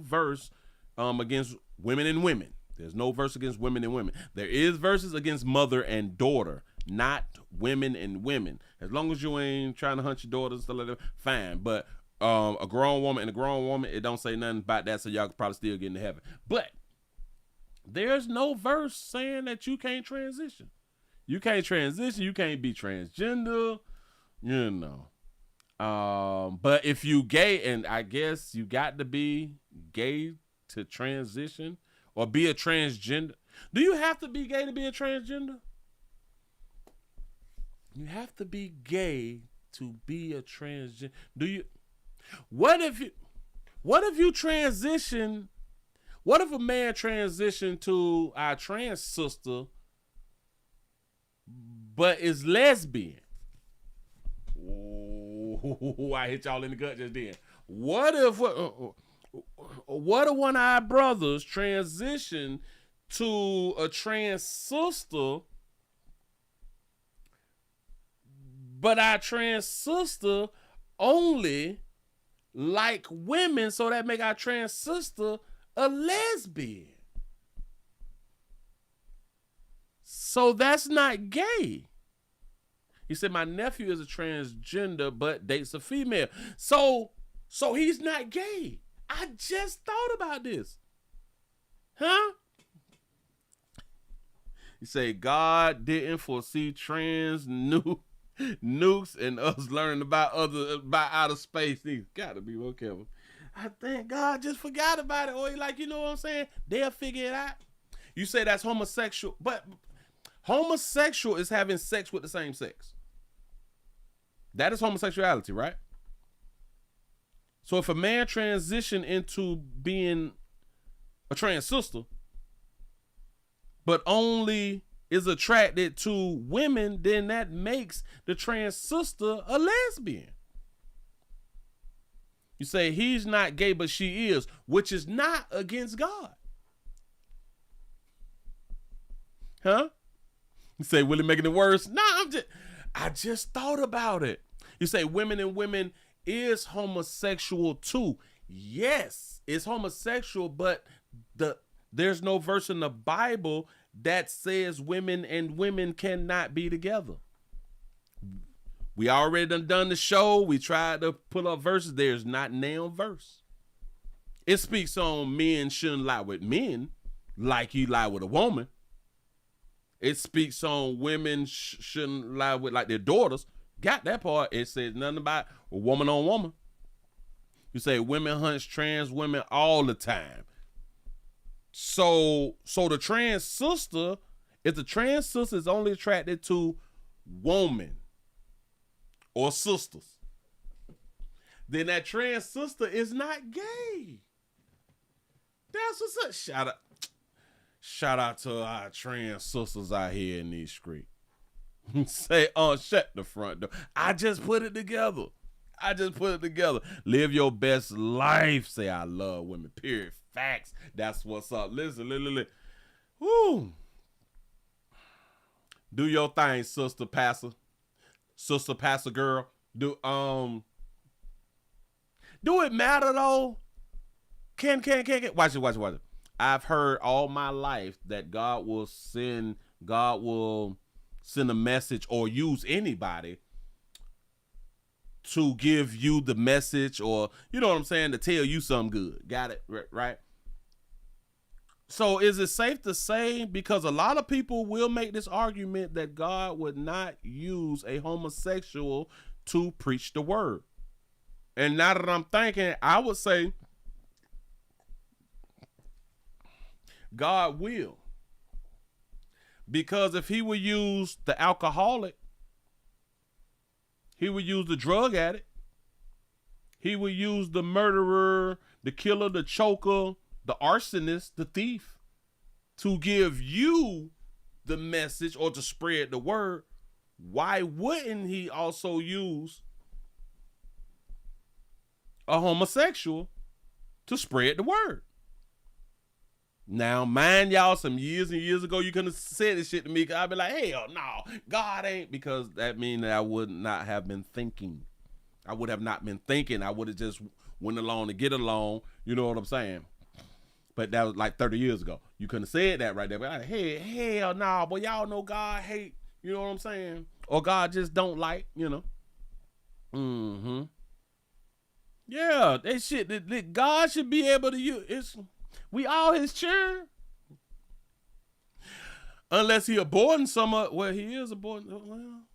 verse against women and women. There's no verse against women and women. There is verses against mother and daughter, not women and women. As long as you ain't trying to hunt your daughters and stuff like that, fine. But a grown woman, it don't say nothing about that, so y'all could probably still get into heaven. But there's no verse saying that you can't transition. You can't transition. You can't be transgender. You know. But if you gay, and I guess you got to be gay to transition or be a transgender. Do you have to be gay to be a transgender? You have to be gay to be a transgender. Do you? What if you transition? What if a man transitioned to our trans sister, but is lesbian? Ooh, I hit y'all in the gut just then. What if one of our brothers transitioned to a trans sister, but our trans sister only like women, so that make our trans sister a lesbian? So that's not gay. He said, my nephew is a transgender but dates a female. So he's not gay. I just thought about this. Huh? He said, God didn't foresee trans nukes and us learning about outer space. He's got to be more careful. I think God just forgot about it. Or like, you know what I'm saying? They'll figure it out. You say that's homosexual, but homosexual is having sex with the same sex. That is homosexuality, right? So if a man transition into being a trans sister, but only is attracted to women, then that makes the trans sister a lesbian. You say he's not gay, but she is, which is not against God. Huh? You say, Willie making it worse? Nah, I just thought about it. You say women and women is homosexual too. Yes, it's homosexual, but there's no verse in the Bible that says women and women cannot be together. We already done the show. We tried to pull up verses. There's not now verse. It speaks on men shouldn't lie with men like you lie with a woman. It speaks on women shouldn't lie with like their daughters. Got that part. It says nothing about woman on woman. You say women hunts trans women all the time. So the trans sister, if the trans sister is only attracted to woman or sisters, then that trans sister is not gay. That's what's up. Shout out to our trans sisters out here in these streets. Say, shut the front door. I just put it together. Live your best life. Say, I love women. Period. Facts. That's what's up. Listen. Woo. Do your thing, sister pastor. Sister pastor girl. Do it matter though? Can. Watch it. I've heard all my life that God will send a message or use anybody to give you the message, or you know what I'm saying, to tell you something good. Got it? Right? So is it safe to say, because a lot of people will make this argument that God would not use a homosexual to preach the word? And now that I'm thinking, I would say God will. Because if he would use the alcoholic, he would use the drug addict, he would use the murderer, the killer, the choker, the arsonist, the thief, to give you the message or to spread the word, why wouldn't he also use a homosexual to spread the word? Now, mind y'all, some years and years ago, you couldn't have said this shit to me, because I'd be like, hell no, God ain't, because that means that I would not have been thinking. I would have not been thinking. I would have just went along to get along. You know what I'm saying? But that was like 30 years ago. You couldn't have said that right there. But like, hey, hell no, but y'all know God hate, you know what I'm saying? Or God just don't like, you know. Mm-hmm. Yeah, that shit, that God should be able to use. We all his children. Unless he aborting some of, well, he is aborting, well,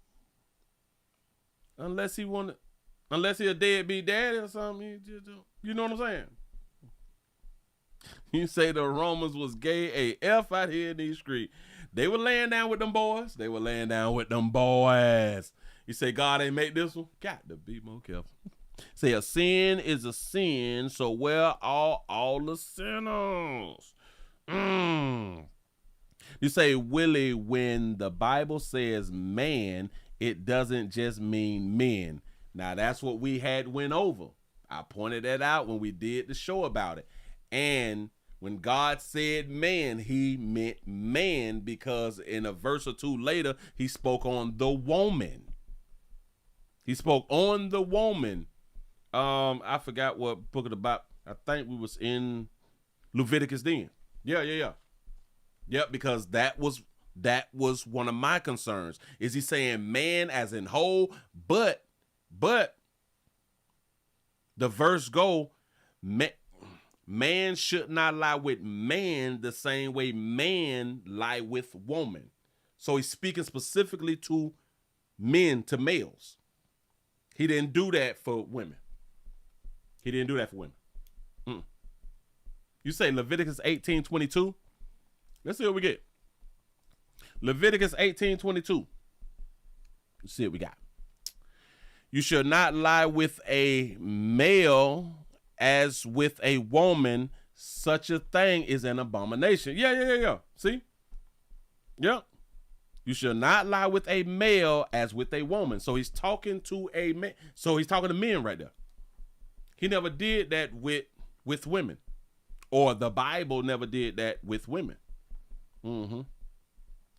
unless he a deadbeat daddy or something, he just don't, you know what I'm saying? You say the Romans was gay AF out here in these streets. They were laying down with them boys. You say God ain't make this one? Got to be more careful. Say a sin is a sin, so where are all the sinners? You say, Willie, when the Bible says man, it doesn't just mean men. Now, that's what we had went over. I pointed that out when we did the show about it. And when God said man, he meant man, because in a verse or two later, he spoke on the woman. I forgot what book of the Bible. I think we was in Leviticus then. Yeah. Yep, because that was one of my concerns. Is he saying man as in whole? But the verse go, man should not lie with man the same way man lie with woman. So he's speaking specifically to men, to males. He didn't do that for women. You say Leviticus 18:22? Let's see what we get. Leviticus 18:22. Let's see what we got. You shall not lie with a male as with a woman. Such a thing is an abomination. Yeah. See? Yep. You shall not lie with a male as with a woman. So he's talking to a man. So he's talking to men right there. He never did that with women. Or the Bible never did that with women. Mm-hmm.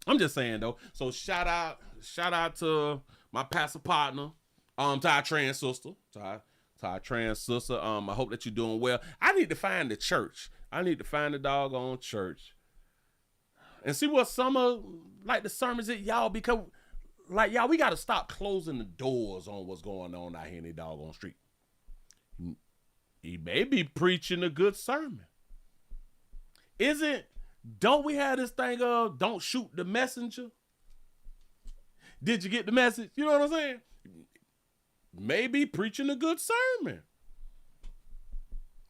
I'm just saying though. So shout out to my pastor partner, to our trans sister, to our trans sister. I hope that you're doing well. I need to find the church. I need to find the doggone church and see what some of like the sermons that y'all, because like y'all, we got to stop closing the doors on what's going on out here in the doggone street. He may be preaching a good sermon. Don't we have this thing of don't shoot the messenger? Did you get the message? You know what I'm saying? Maybe preaching a good sermon.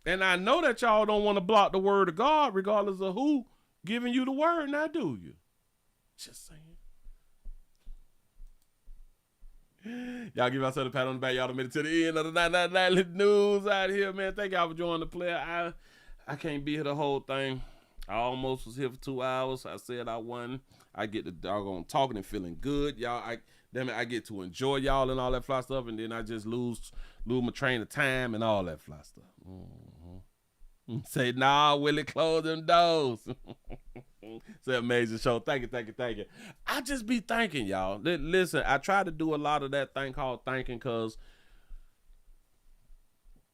And I know that y'all don't want to block the word of God regardless of who giving you the word, now do you? Just saying. Y'all give yourself a pat on the back. Y'all made it to the end of the 999 news out here, man. Thank y'all for joining the player. I can't be here the whole thing. I almost was here for 2 hours. I said I won. I get the doggone talking and feeling good. Y'all, I get to enjoy y'all and all that fly stuff, and then I just lose my train of time and all that fly stuff. Mm-hmm. Say, nah, Willie, close them doors. It's an amazing show. Thank you. I just be thinking, y'all. Listen, I try to do a lot of that thing called thinking because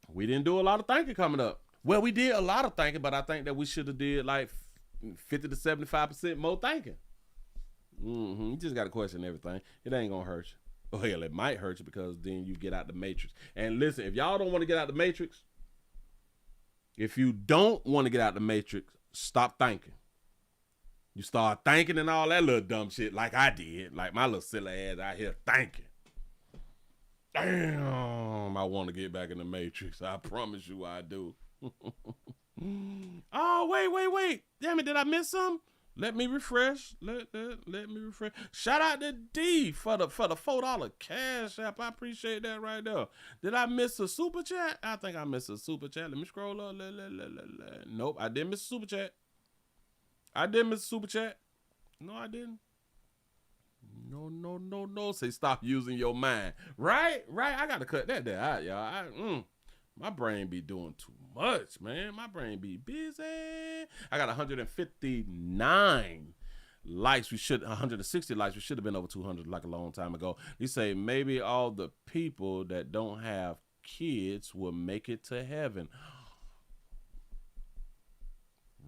we didn't do a lot of thinking coming up. Well, we did a lot of thinking, but I think that we should have did like 50 to 75% more thinking. You just got to question everything. It ain't going to hurt you. Well, hell, it might hurt you because then you get out the matrix. And listen, if y'all don't want to get out the matrix, if you don't want to get out the matrix, stop thinking. You start thinking and all that little dumb shit like I did. Like my little silly ass out here thinking. Damn, I want to get back in the matrix. I promise you I do. Oh, wait. Damn it, did I miss something? Let me refresh. Let me refresh. Shout out to D for the $4 cash app. I appreciate that right there. Did I miss a super chat? I think I missed a super chat. Let me scroll up. Nope, I didn't miss a super chat. No, I didn't. No. Say stop using your mind. Right. I gotta cut that out, y'all. My brain be doing too much, man. My brain be busy. I got 159 likes. 160 likes. We should have been over 200 like a long time ago. You say maybe all the people that don't have kids will make it to heaven.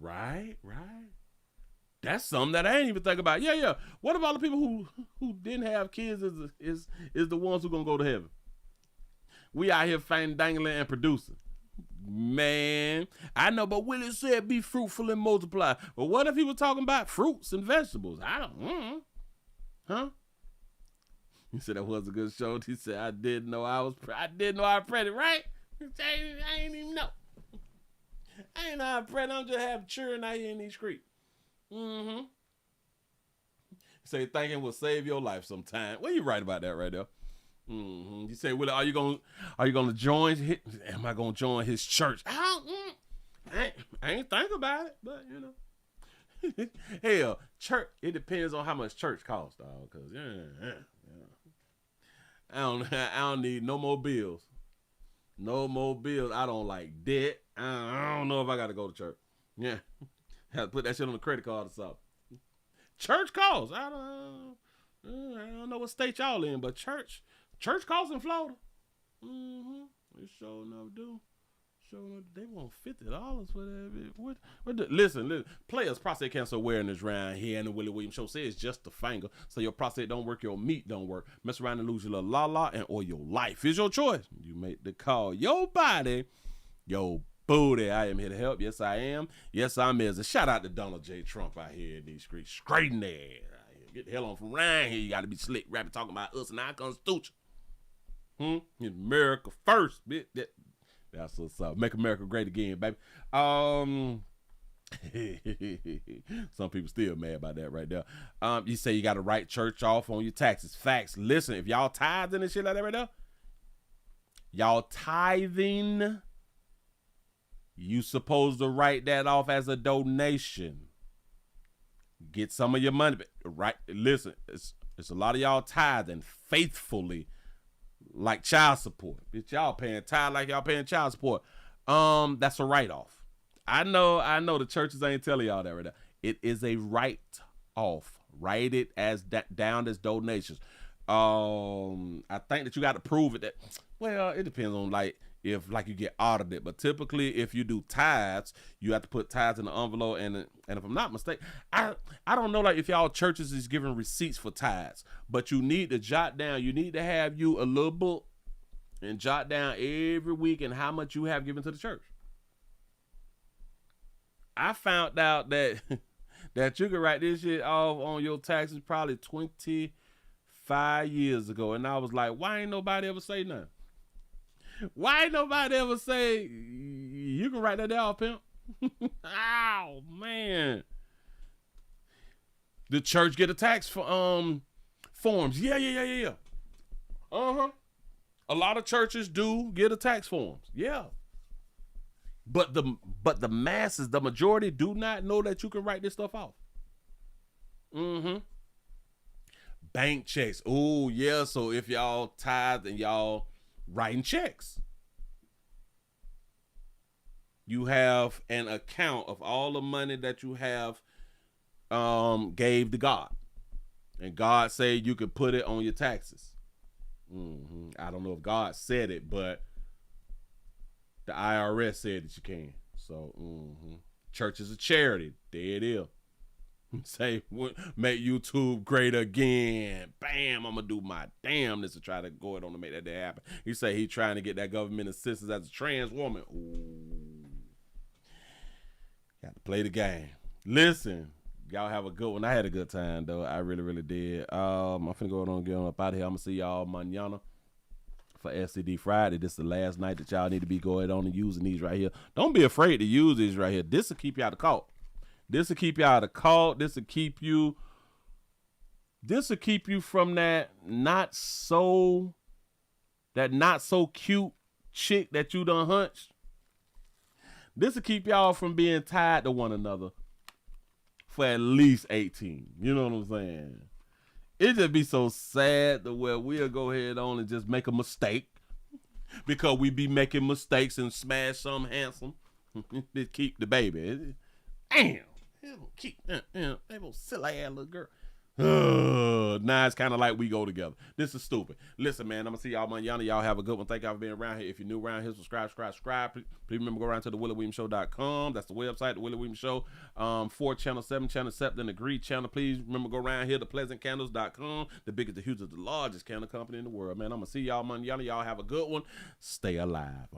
Right. That's something that I ain't even think about. Yeah. What about the people who didn't have kids is the ones who gonna go to heaven? We out here dangling and producing. Man, I know, but Willie said be fruitful and multiply. But what if he was talking about fruits and vegetables? I don't, huh? He said that was a good show. He said, I didn't know I was pregnant, right? I ain't even know. I ain't know I'm pregnant. I'm just having children out here in these streets. Say thinking will save your life sometime. Well, you right about that right there. You say, Willie, are you gonna join? Am I gonna join his church? I ain't think about it, but you know, hell, church. It depends on how much church costs, dog. Cause I don't need no more bills. No more bills. I don't like debt. I don't know if I got to go to church. Yeah, have to put that shit on the credit card or something. Church costs. I don't know what state y'all in, but church costs in Florida. It sure enough do. They want $50 for that. Listen. Players prostate cancer awareness round here, and the Willie Williams Show says just the finger. So your prostate don't work, your meat don't work. Mess around and lose your little la or your life is your choice. You make the call. Your body, your booty. I am here to help. Yes, I am. Yes, I'm here. Shout out to Donald J. Trump out here in these streets. Straighten that. Get the hell on from around here. You got to be slick, rapping, talking about us and our Constitution. America first, bitch. That's what's up. Make America great again, baby. Some people still mad about that right there. You say you got to write church off on your taxes. Facts. Listen, if y'all tithing and shit like that right there, y'all tithing, you supposed to write that off as a donation. Get some of your money back. Right? Listen, it's a lot of y'all tithing faithfully. Like child support. Bitch, y'all paying tithe like y'all paying child support. That's a write-off. I know the churches ain't telling y'all that right now. It is a write-off. Write it as down as donations. I think that you got to prove it. Well, it depends on like if like you get audited. But typically, if you do tithes, you have to put tithes in the envelope. And if I'm not mistaken, I don't know like if y'all churches is giving receipts for tithes, but you need to jot down. You need to have you a little book and jot down every week and how much you have given to the church. I found out that that you can write this shit off on your taxes probably 25 years ago, and I was like, why ain't nobody ever say nothing? Why ain't nobody ever say you can write that down, pimp? Oh man, the church get a tax for forms. Yeah. A lot of churches do get a tax forms. Yeah. But the masses, the majority do not know that you can write this stuff off. Bank checks. Oh, yeah. So if y'all tithe and y'all writing checks, you have an account of all the money that you have gave to God. And God said you could put it on your taxes. I don't know if God said it, but the IRS said that you can. So, church is a charity. There it is. Say, make YouTube great again. Bam, I'm going to do my damnness to try to go it on to make that day happen. He say he trying to get that government assistance as a trans woman. Ooh. Got to play the game. Listen, y'all have a good one. I had a good time, though. I really, really did. I'm finna go on and get on up out of here. I'm going to see y'all mañana for SCD Friday. This is the last night that y'all need to be going on and using these right here. Don't be afraid to use these right here. This will keep you out of caught. This will keep you out of caught. This will keep you from that not so cute chick that you done hunched. This will keep y'all from being tied to one another for at least 18. You know what I'm saying? It just be so sad to where we'll go ahead on and just make a mistake because we be making mistakes and smash something handsome. Just keep the baby. Damn. Keep that little silly ass little girl. Now it's kind of like we go together. This is stupid. Listen, man, I'm going to see y'all mañana. Y'all have a good one. Thank y'all for being around here. If you're new around here, subscribe. Please remember, go around to the WillieWilliamsShow.com. That's the website, the Willie Williams Show. 4 channel, 7 channel, except in the Greed channel. Please remember, go around here, thepleasantcandles.com. The biggest, the hugest, the largest candle company in the world, man. I'm going to see y'all mañana. Y'all have a good one. Stay alive.